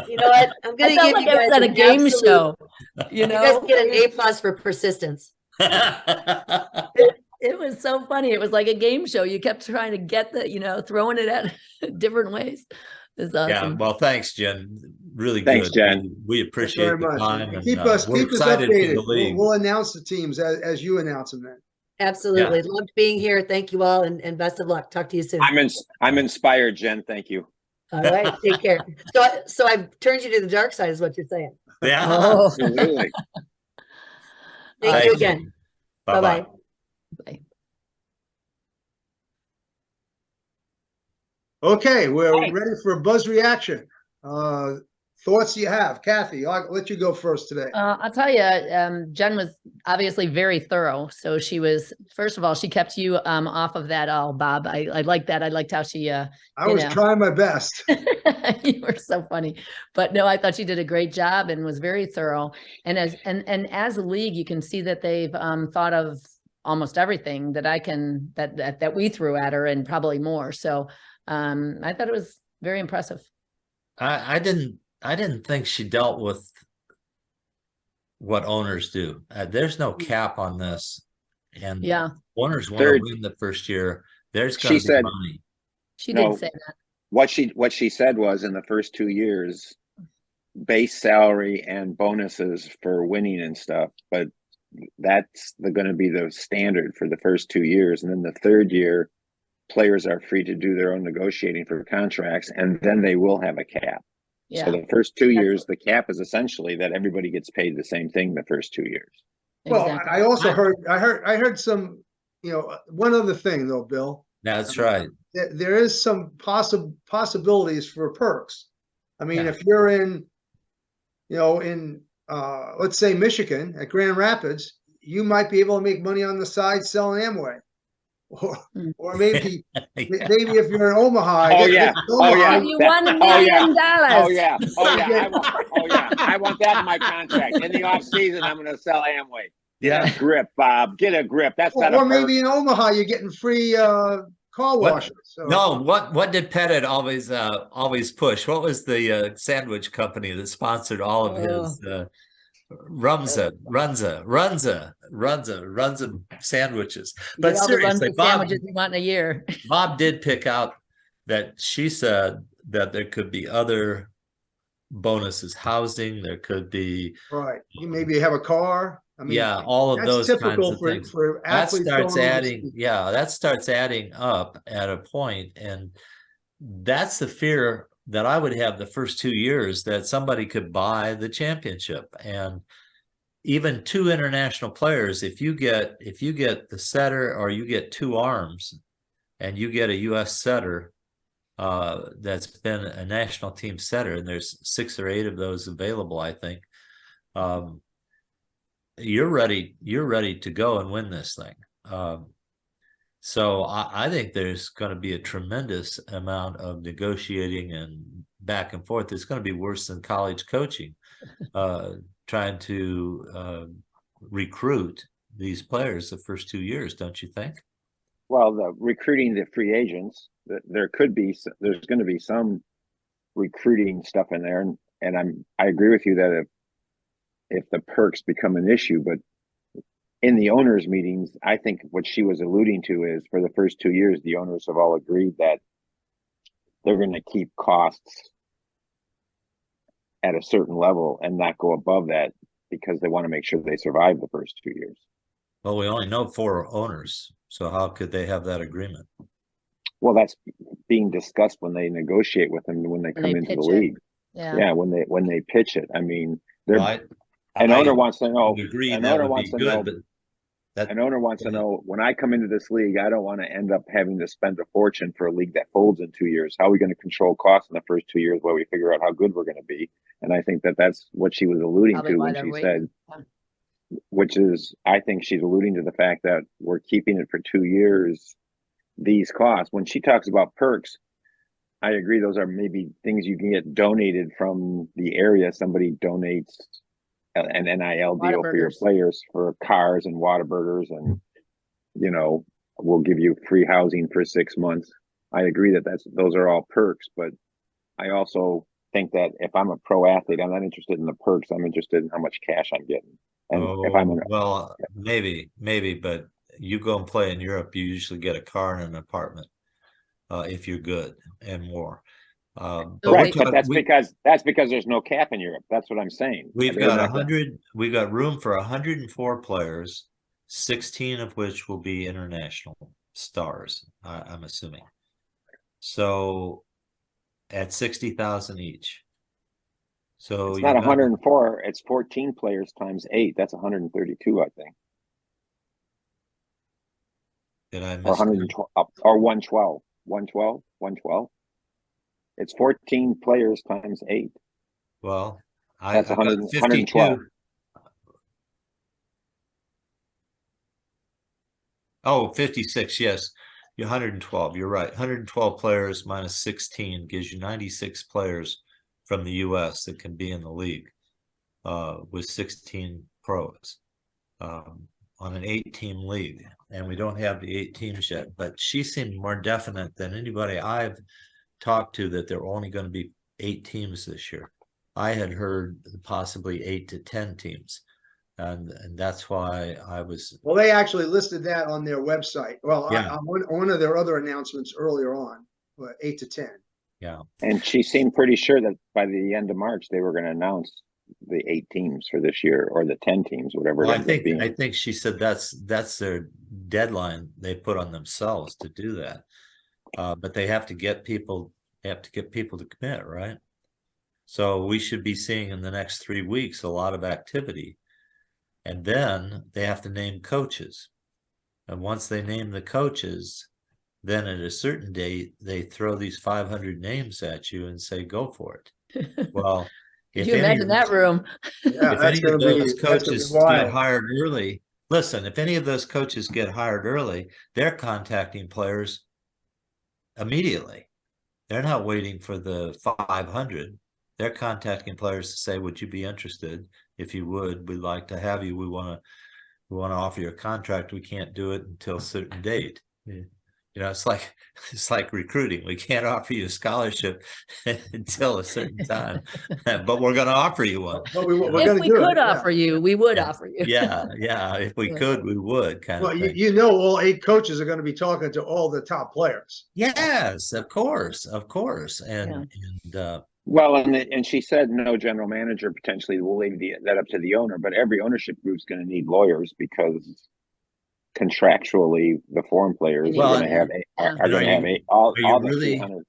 You know what? I'm going to give you guys at a game show. You guys get an A+ for persistence. It was so funny. It was like a game show. You kept trying to get throwing it at different ways. It's awesome. Yeah, well, thanks, Jen. Really Thanks, good. Jen. We Thanks appreciate very the much. time. And And, keep us we're excited for updated. the league. We'll announce the teams as you announce them then. Absolutely. Loved being here. Thank you all and best of luck. Talk to you soon. I'm inspired, Jen. Thank you. All right. Take care. So I've turned you to the dark side is what you're saying. Yeah. Oh, Absolutely. Thank you again. Bye-bye. Bye-bye. bye. Okay, we're All right. ready for a buzz reaction. Thoughts you have, Kathy? I'll let you go first today. I'll tell you, Jen was obviously very thorough. So she was, first of all, she kept you off of that all, Bob. I like that. I liked how she I was trying my best. you were so funny. But no, I thought she did a great job and was very thorough. And as a league, you can see that they've thought of almost everything that we threw at her and probably more. So I thought it was very impressive. I didn't think she dealt with what owners do. There's no cap on this, and Yeah, owners want to win the first year. There's going to be money. she No. did say that. What she said was in the first 2 years, base salary and bonuses for winning and stuff, but that's going to be the standard for the first 2 years, and then the third year, players are free to do their own negotiating for contracts, and then they will have a cap. Yeah. So the first 2 years, the cap is essentially that everybody gets paid the same thing the first 2 years. Well, Exactly. I also heard some, one other thing though, Bill. That's right. There is some possibilities for perks. I mean, Yeah. if you're in, let's say Michigan at Grand Rapids, you might be able to make money on the side selling Amway. Or maybe if you're in Omaha, Oh yeah, If you won $1 million. oh yeah, I want that in my contract. In the off season, I'm going to sell Amway. Yeah. Get a grip, Bob. Get a grip. That's not or a maybe in Omaha you're getting free car washes. So. No, what did Pettit always push? What was the sandwich company that sponsored all of his Runza sandwiches? But seriously, sandwiches you want in a year. Bob did pick out that she said that there could be other bonuses, housing, there could be you maybe have a car. I mean, all of those kinds of things. For That athletes starts adding up at a point, and that's the fear that I would have the first 2 years, that somebody could buy the championship. And even two international players, if you get the setter or you get two arms and you get a US setter that's been a national team setter, and there's 6 or 8 of those available, I think, you're ready to go and win this thing. So I think there's going to be a tremendous amount of negotiating and back and forth. It's going to be worse than college coaching, trying to recruit these players the first 2 years, don't you think? Well, the recruiting the free agents, there's going to be some recruiting stuff in there, and I agree with you that if the perks become an issue, but in the owners' meetings, I think what she was alluding to is for the first 2 years, the owners have all agreed that they're going to keep costs at a certain level and not go above that, because they want to make sure they survive the first 2 years. Well, we only know 4 owners, so how could they have that agreement? Well, that's being discussed when they negotiate with them when they come into the league. Yeah, when they pitch it. I mean, An owner wants to know. An owner wants to know. An owner wants to know, when I come into this league, I don't want to end up having to spend a fortune for a league that folds in 2 years. How are we going to control costs in the first 2 years while we figure out how good we're going to be? And I think that's what she was alluding to when she said, which is, I think she's alluding to the fact that we're keeping it for 2 years, these costs. When she talks about perks, I agree. Those are maybe things you can get donated from the area. Somebody donates an NIL deal for your players for cars and Whataburgers, and we'll give you free housing for 6 months. I agree that those are all perks, but I also think that if I'm a pro athlete, I'm not interested in the perks. I'm interested in how much cash I'm getting. And if I'm well, maybe, but you go and play in Europe, you usually get a car and an apartment if you're good and more. But right, but that's because there's no cap in Europe. That's what I'm saying. We've got 100. We've got room for 104 players, 16 of which will be international stars. I'm assuming. So, at 60,000 each. So it's not 104. It's 14 players times 8. That's 132, I think. Did I miss? Or 112 or 112. 112. 112. It's 14 players times 8. Well, that's 152. 112. Oh, 56. Yes, you're 112. You're right. 112 players minus 16 gives you 96 players from the U.S. that can be in the league with 16 pros on an 8-team league. And we don't have the 8 teams yet. But she seemed more definite than anybody I've talked to that there are only going to be 8 teams this year. I had heard possibly 8 to 10 teams. And that's why I was. Well, they actually listed that on their website. Well, yeah. on one of their other announcements earlier on, 8 to 10. Yeah. And she seemed pretty sure that by the end of March, they were going to announce the 8 teams for this year, or the 10 teams, whatever. Well, I think she said that's their deadline they put on themselves to do that. But they have to get people. They have to get people to commit, right? So we should be seeing in the next 3 weeks a lot of activity. And then they have to name coaches. And once they name the coaches, then at a certain date, they throw these 500 names at you and say, go for it. Well, if you imagine that room. Yeah, if any of those coaches get hired early, listen, if any of those coaches get hired early, they're contacting players immediately. They're not waiting for the 500. They're contacting players to say, would you be interested? If you would, we'd like to have you. We want to offer you a contract. We can't do it until a certain date. You know, it's like recruiting. We can't offer you a scholarship until a certain time, but we're going to offer you one. But if we could offer you, we would offer you. Yeah. If we could, we would. Kind of thing. You know, all 8 coaches are going to be talking to all the top players. Yes, of course, and well, and she said no general manager potentially will leave that up to the owner, but every ownership group is going to need lawyers because contractually the foreign players are going to have all the 300.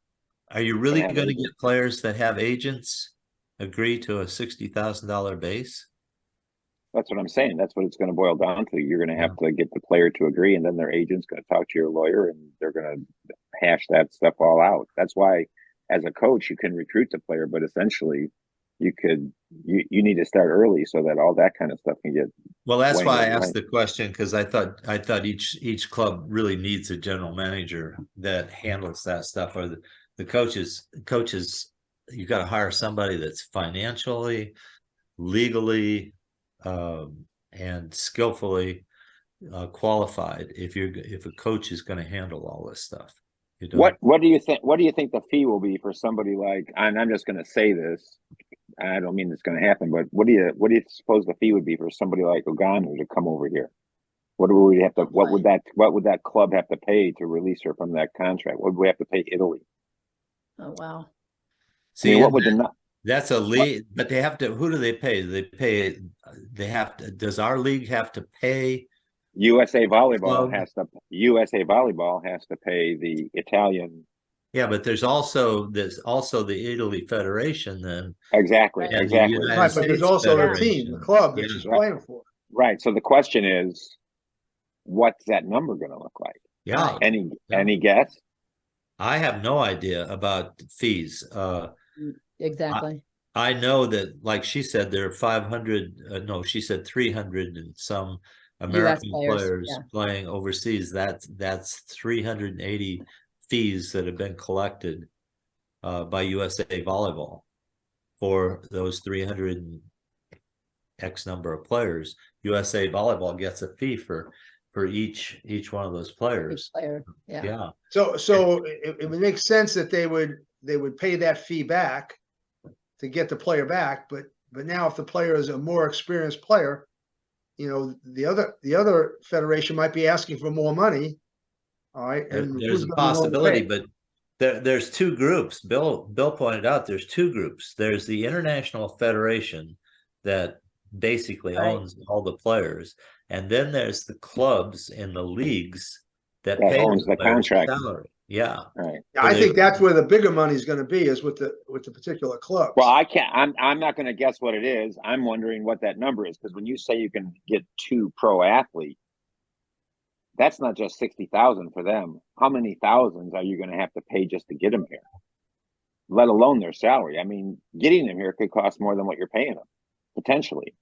Are you really going to get players that have agents agree to a $60,000 base? That's what I'm saying. That's what it's going to boil down to. You're going to have to get the player to agree, and then their agent's going to talk to your lawyer, and they're going to hash that stuff all out. That's why, as a coach, you can recruit the player, but essentially you need to start early so that all that kind of stuff can get. Well, that's why I asked the question, because I thought each club really needs a general manager that handles that stuff, or the coaches. You got to hire somebody that's financially, legally, and skillfully qualified. If a coach is going to handle all this stuff. What do you think? What do you think the fee will be for somebody like? And I'm just going to say this. I don't mean it's going to happen, but what do you suppose the fee would be for somebody like Oganu to come over here? What would we have to? What would that club have to pay to release her from that contract? What would we have to pay Italy? Oh wow! See, I mean, what would the? That's a league, but they have to. Who do they pay? They have to. Does our league have to pay? USA Volleyball has to pay the Italian. Yeah, but there's also the Italy Federation then. Exactly. Right, but there's also the team, the club that she's playing for. Right. So the question is, what's that number going to look like? Yeah. Any guess? I have no idea about fees. Exactly. I know that, like she said, there are 500. No, she said 300 and some American players playing overseas. That's 380 fees that have been collected by USA Volleyball for those 300 and X number of players. USA Volleyball gets a fee for each one of those players. Each player. Yeah. So it would make sense that they would pay that fee back to get the player back. But now if the player is a more experienced player, you know, the other federation might be asking for more money. All right. And there's a possibility, but there's two groups. Bill pointed out there's two groups. There's the International Federation that basically owns all the players, and then there's the clubs and the leagues that pay owns the contract salary. Yeah, right. Yeah, I think that's where the bigger money is going to be, is with the particular clubs. Well, I'm not going to guess what it is. I'm wondering what that number is, because when you say you can get 2 pro athletes, that's not just 60,000 for them. How many thousands are you going to have to pay just to get them here? Let alone their salary. I mean, getting them here could cost more than what you're paying them, potentially.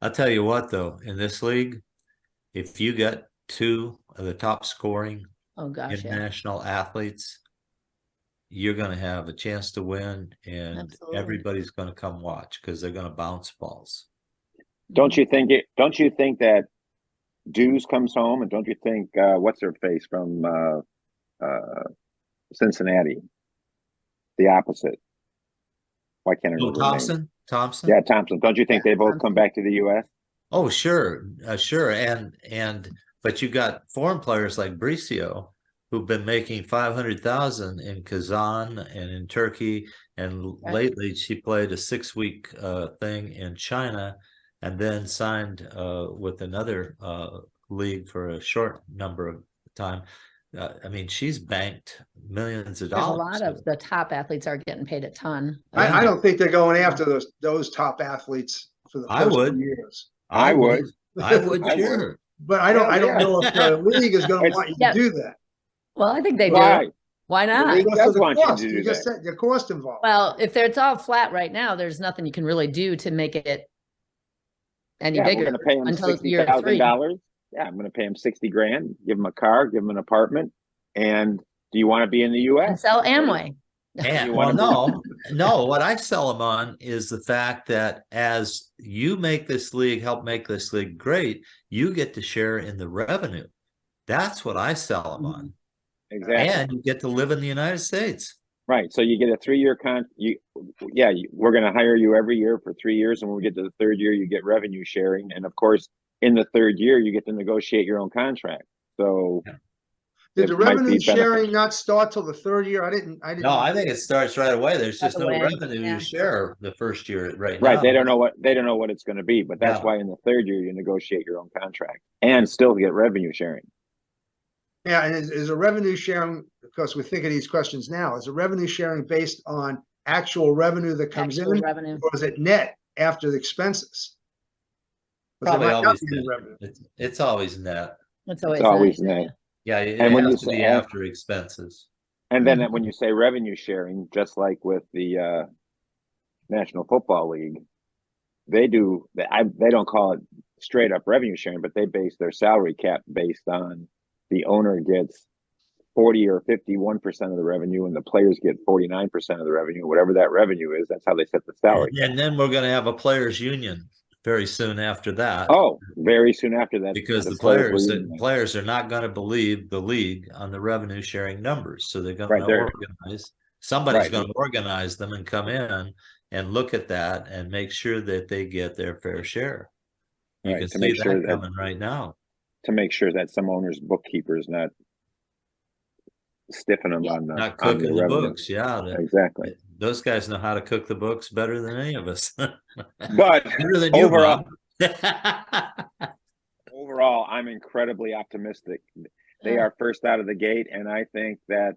I'll tell you what, though, in this league, if you got 2 of the top scoring international athletes, you're going to have a chance to win, and everybody's going to come watch because they're going to bounce balls. Don't you think that Dews comes home, and don't you think what's her face from Cincinnati, the opposite? Why can't I remember? Thompson? Yeah, Thompson. Don't you think they both come back to the U.S.? Oh, sure, sure. But you got foreign players like Bricio, who've been making 500,000 in Kazan and in Turkey, and lately she played a 6-week thing in China, and then signed with another league for a short number of time. I mean, she's banked millions of dollars. There's a lot of the top athletes are getting paid a ton. I don't think they're going after those top athletes for the first 2 years. I would. Sure. But I don't know if the league is going to want you to do that. Well, I think they do. Why not? The league does want you to do you just said the cost involved. Well, if it's all flat right now, there's nothing you can really do to make it any bigger. We're going to pay him $60,000. Yeah, I'm going to pay him 60 grand, give him a car, give him an apartment. And do you want to be in the U.S.? And sell Amway. And, well, no, what I sell them on is the fact that as you make this league, help make this league great, you get to share in the revenue. That's what I sell them on. Exactly. And you get to live in the United States. Right. So you get a 3-year we're going to hire you every year for 3 years. And when we get to the 3rd year, you get revenue sharing. And of course, in the 3rd year, you get to negotiate your own contract. So did the revenue sharing not start till the 3rd year? I didn't. No, I think it starts right away. There's just no revenue to share the first year right now. Right. They don't know what it's going to be, but that's why in the 3rd year you negotiate your own contract and still get revenue sharing. Yeah, and is a revenue sharing, because we think of these questions now, is a revenue sharing based on actual revenue that comes in, or is it net after the expenses? Probably always net. It's always net. It's always net. Yeah, and when you say after expenses. And then when you say revenue sharing, just like with the National Football League, they don't call it straight up revenue sharing, but they base their salary cap based on the owner gets 40 or 51% of the revenue, and the players get 49% of the revenue, whatever that revenue is. That's how they set the salary. And then we're going to have a players' union very soon after that. Oh, very soon after that, because the players are not going to believe the league on the revenue sharing numbers, so they're going to organize. Somebody's going to organize them and come in and look at that and make sure that they get their fair share. You can see that coming right now. To make sure that some owner's bookkeeper is not stiffing them on the not cooking the books. Yeah, exactly. Those guys know how to cook the books better than any of us. But better than you, overall, I'm incredibly optimistic. They are first out of the gate, and I think that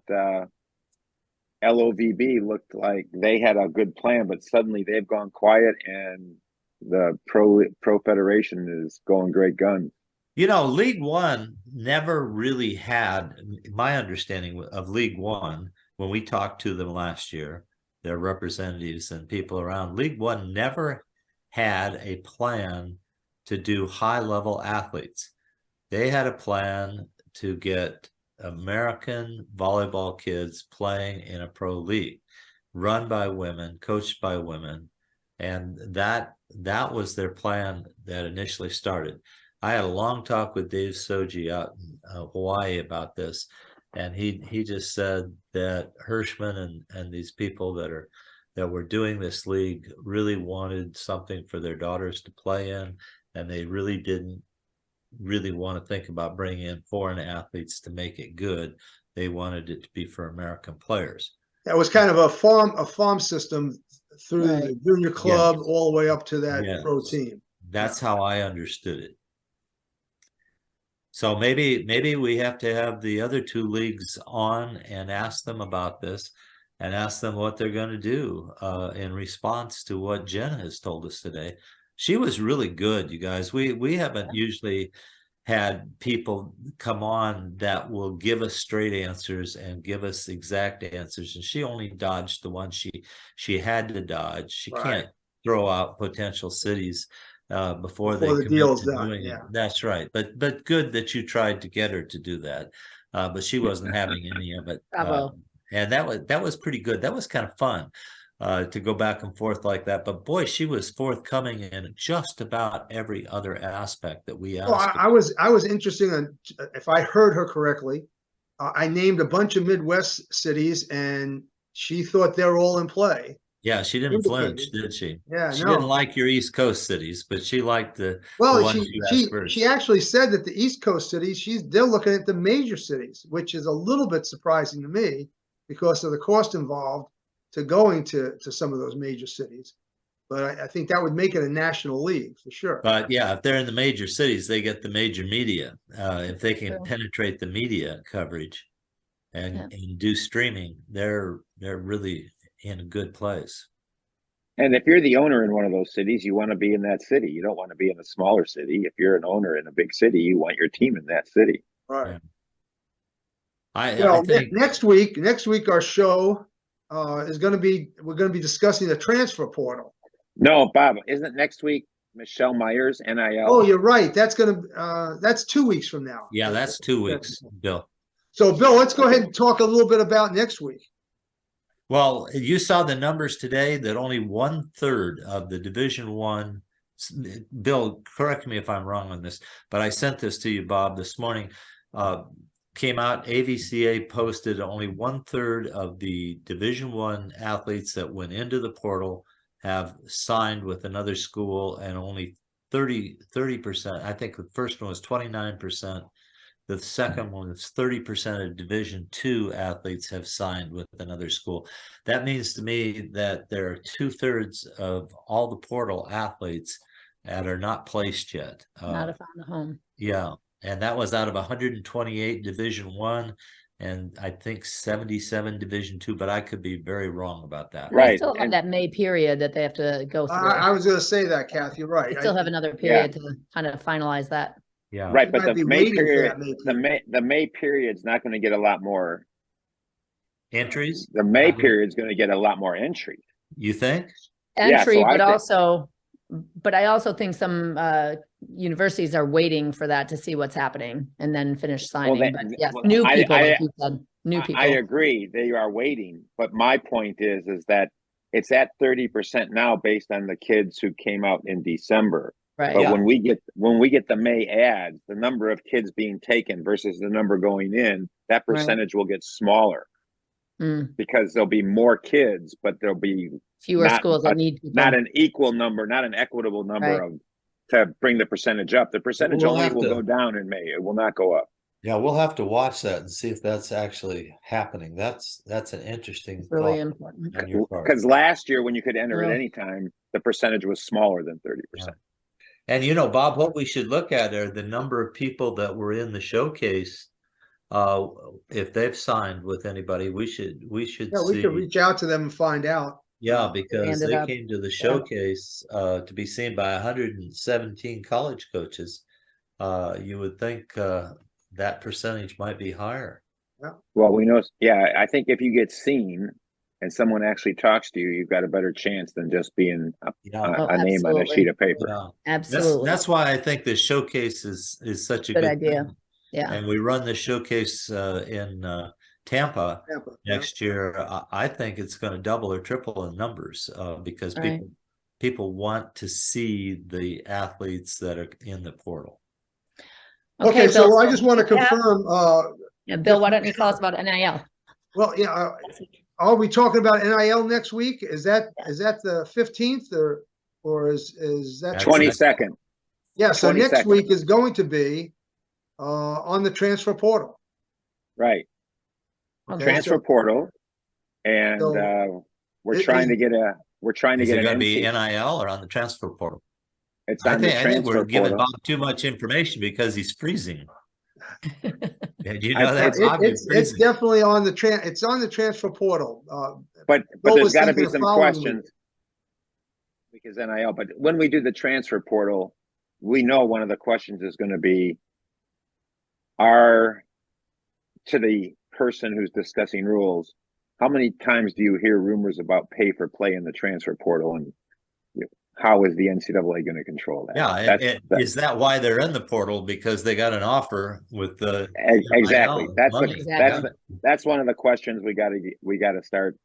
LOVB looked like they had a good plan, but suddenly they've gone quiet, and the Pro Federation is going great guns. You know, League One never really had, my understanding of League One, when we talked to them last year, their representatives and people around, League One never had a plan to do high-level athletes. They had a plan to get American volleyball kids playing in a pro league, run by women, coached by women, and that was their plan that initially started. I had a long talk with Dave Soji out in Hawaii about this, and he just said that Hirschman and these people that were doing this league really wanted something for their daughters to play in, and they really didn't really want to think about bringing in foreign athletes to make it good. They wanted it to be for American players. That was kind of a farm system through the junior club all the way up to that pro team. That's how I understood it. So maybe we have to have the other two leagues on and ask them about this, and ask them what they're going to do in response to what Jen has told us today. She was really good, you guys. We haven't usually had people come on that will give us straight answers and give us exact answers, and she only dodged the one she had to dodge. She can't throw out potential cities before they the deal's done. It. That's right. But good that you tried to get her to do that. But she wasn't having any of it. Bravo. And that was pretty good. That was kind of fun to go back and forth like that. But boy, she was forthcoming in just about every other aspect that we asked. Well, I was interested in, if I heard her correctly, I named a bunch of Midwest cities, and she thought they're all in play. Yeah, she didn't flinch, did she? Yeah, she didn't like your East Coast cities, but she liked the ones she actually said that the East Coast cities, they're looking at the major cities, which is a little bit surprising to me because of the cost involved to going to some of those major cities. But I think that would make it a national league for sure. But yeah, if they're in the major cities, they get the major media. If they can penetrate the media coverage and do streaming, they're really in a good place. And if you're the owner in one of those cities, you want to be in that city. You don't want to be in a smaller city. If you're an owner in a big city, you want your team in that city. Right. Yeah. I think next week our show is going to be, we're going to be discussing the transfer portal. No, Bob, isn't next week Michelle Myers, NIL? Oh, you're right. That's going to that's 2 weeks from now. Yeah, that's 2 weeks, Bill. So Bill, let's go ahead and talk a little bit about next week. Well, you saw the numbers today that only 1/3 of the Division I, Bill, correct me if I'm wrong on this, but I sent this to you, Bob, this morning, came out, AVCA posted only 1/3 of the Division I athletes that went into the portal have signed with another school, and only 30%, I think the first one was 29%. The second one is 30% of Division II athletes have signed with another school. That means to me that there are 2/3 of all the portal athletes that are not placed yet. Not found a home. Yeah, and that was out of 128 Division I, and I think 77 Division II, but I could be very wrong about that. Right. They still have that May period that they have to go through. I was going to say that, Kath, you're right. They still have another period to kind of finalize that. Yeah. Right, but the May period, the May period's not going to get a lot more entries. The May period's going to get a lot more entry. You think? Entry, but I also think some universities are waiting for that to see what's happening and then finish signing. Well, but yes, new people, like you said, new people. I agree, they are waiting, but my point is that it's at 30% now based on the kids who came out in December. Right. But when we get the May ads, the number of kids being taken versus the number going in, that percentage will get smaller because there'll be more kids, but there'll be fewer schools that need people. Not an equal number, not an equitable number of to bring the percentage up. The percentage only will go down in May. It will not go up. Yeah, we'll have to watch that and see if that's actually happening. That's an interesting really important. Because last year when you could enter at any time, the percentage was smaller than 30%. Yeah. And you know, Bob, what we should look at are the number of people that were in the showcase. If they've signed with anybody, we should we see. could reach out to them and find out. Yeah, because they came to the showcase to be seen by 117 college coaches. You would think that percentage might be higher. Yeah. Well, we know. Yeah, I think if you get seen and someone actually talks to you, you've got a better chance than just being a name on a sheet of paper. Yeah. Absolutely. That's why I think this showcase is such a good idea. thing. Yeah. And we run the showcase in Tampa next year. I think it's going to double or triple in numbers because people want to see the athletes that are in the portal. Okay, so I just want to confirm Yeah, Bill, why don't you tell us about NIL? Well, yeah, are we talking about NIL next week? Is that the 15th or is that That's 22nd. Yeah, so next 22nd. week is going to be on the transfer portal. Right. Okay, Transfer so portal. And So, we're it trying is- to get Is it an going to be NC. NIL or on the transfer portal? It's I on the think transfer we're giving portal. Bob too much information because he's freezing. Did you I- know that, it- Bob? You're it's freezing. definitely on the it's on the transfer portal. But Bill there's was got to thinking be the some following questions because NIL. But when we do the transfer portal, we know one of the questions is going to be, to the person who's discussing rules, how many times do you hear rumors about pay for play in the transfer portal, and how is the NCAA going to control that? Yeah, is that why they're in the portal? Because they got an offer with the exactly. NIL That's money. Exactly. that's one of the questions we got to start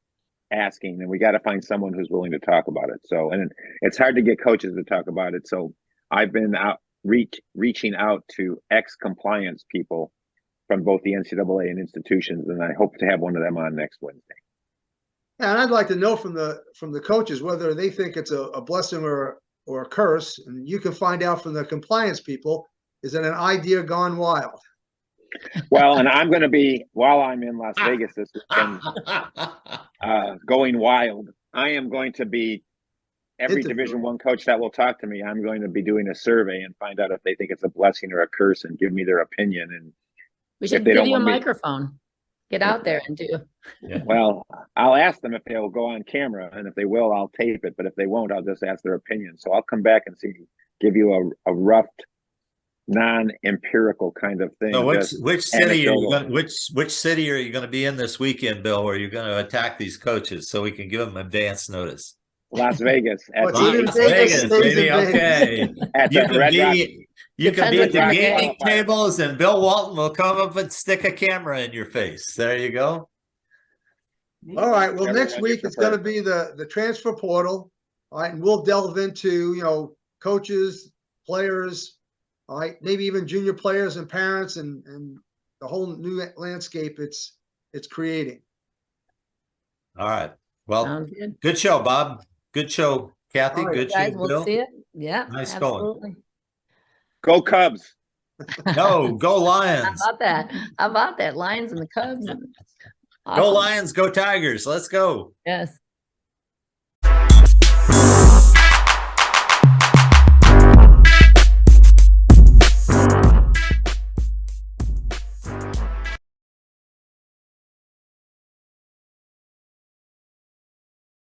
asking, and we got to find someone who's willing to talk about it. So, and it's hard to get coaches to talk about it. So I've been reaching out to ex-compliance people from both the NCAA and institutions, and I hope to have one of them on next Wednesday. And I'd like to know from the coaches whether they think it's a blessing or a curse. And you can find out from the compliance people, is it an idea gone wild? Well, and I'm going to be, while I'm in Las Vegas this weekend, going wild. I am going to be, every Division I coach that will talk to me, I'm going to be doing a survey and find out if they think it's a blessing or a curse and give me their opinion. And We should if they give don't you a want me- microphone. Get out there and do. Well, I'll ask them if they'll go on camera, and if they will, I'll tape it. But if they won't, I'll just ask their opinion. So I'll come back and give you a rough, non-empirical kind of thing. So which city are you anecdotal. going? Which city are you going to be in this weekend, Bill? Where you're going to attack these coaches so we can give them advance notice? Las Vegas. What's in Las Vegas Vegas, stays baby. in Vegas. Okay, At you the can Red Rock. be. You can Depends be at what the time of gaming day. tables, and Bill Walton will come up and stick a camera in your face. There you go. All right. Well, Whichever next one you week it's going to prefer. be the transfer portal. All right, and we'll delve into coaches, players, all right, maybe even junior players and parents, and the whole new landscape it's creating. All right. Well, Sounds good. good show, Bob. Good show, Kathy. All right, Good show, Guys, we'll Bill. see it. Yeah, Nice going. absolutely. Go Cubs. No, go How Lions. about that? How about that? Lions and the Cubs. Go Awesome. Lions. Go Tigers. Let's go. Yes.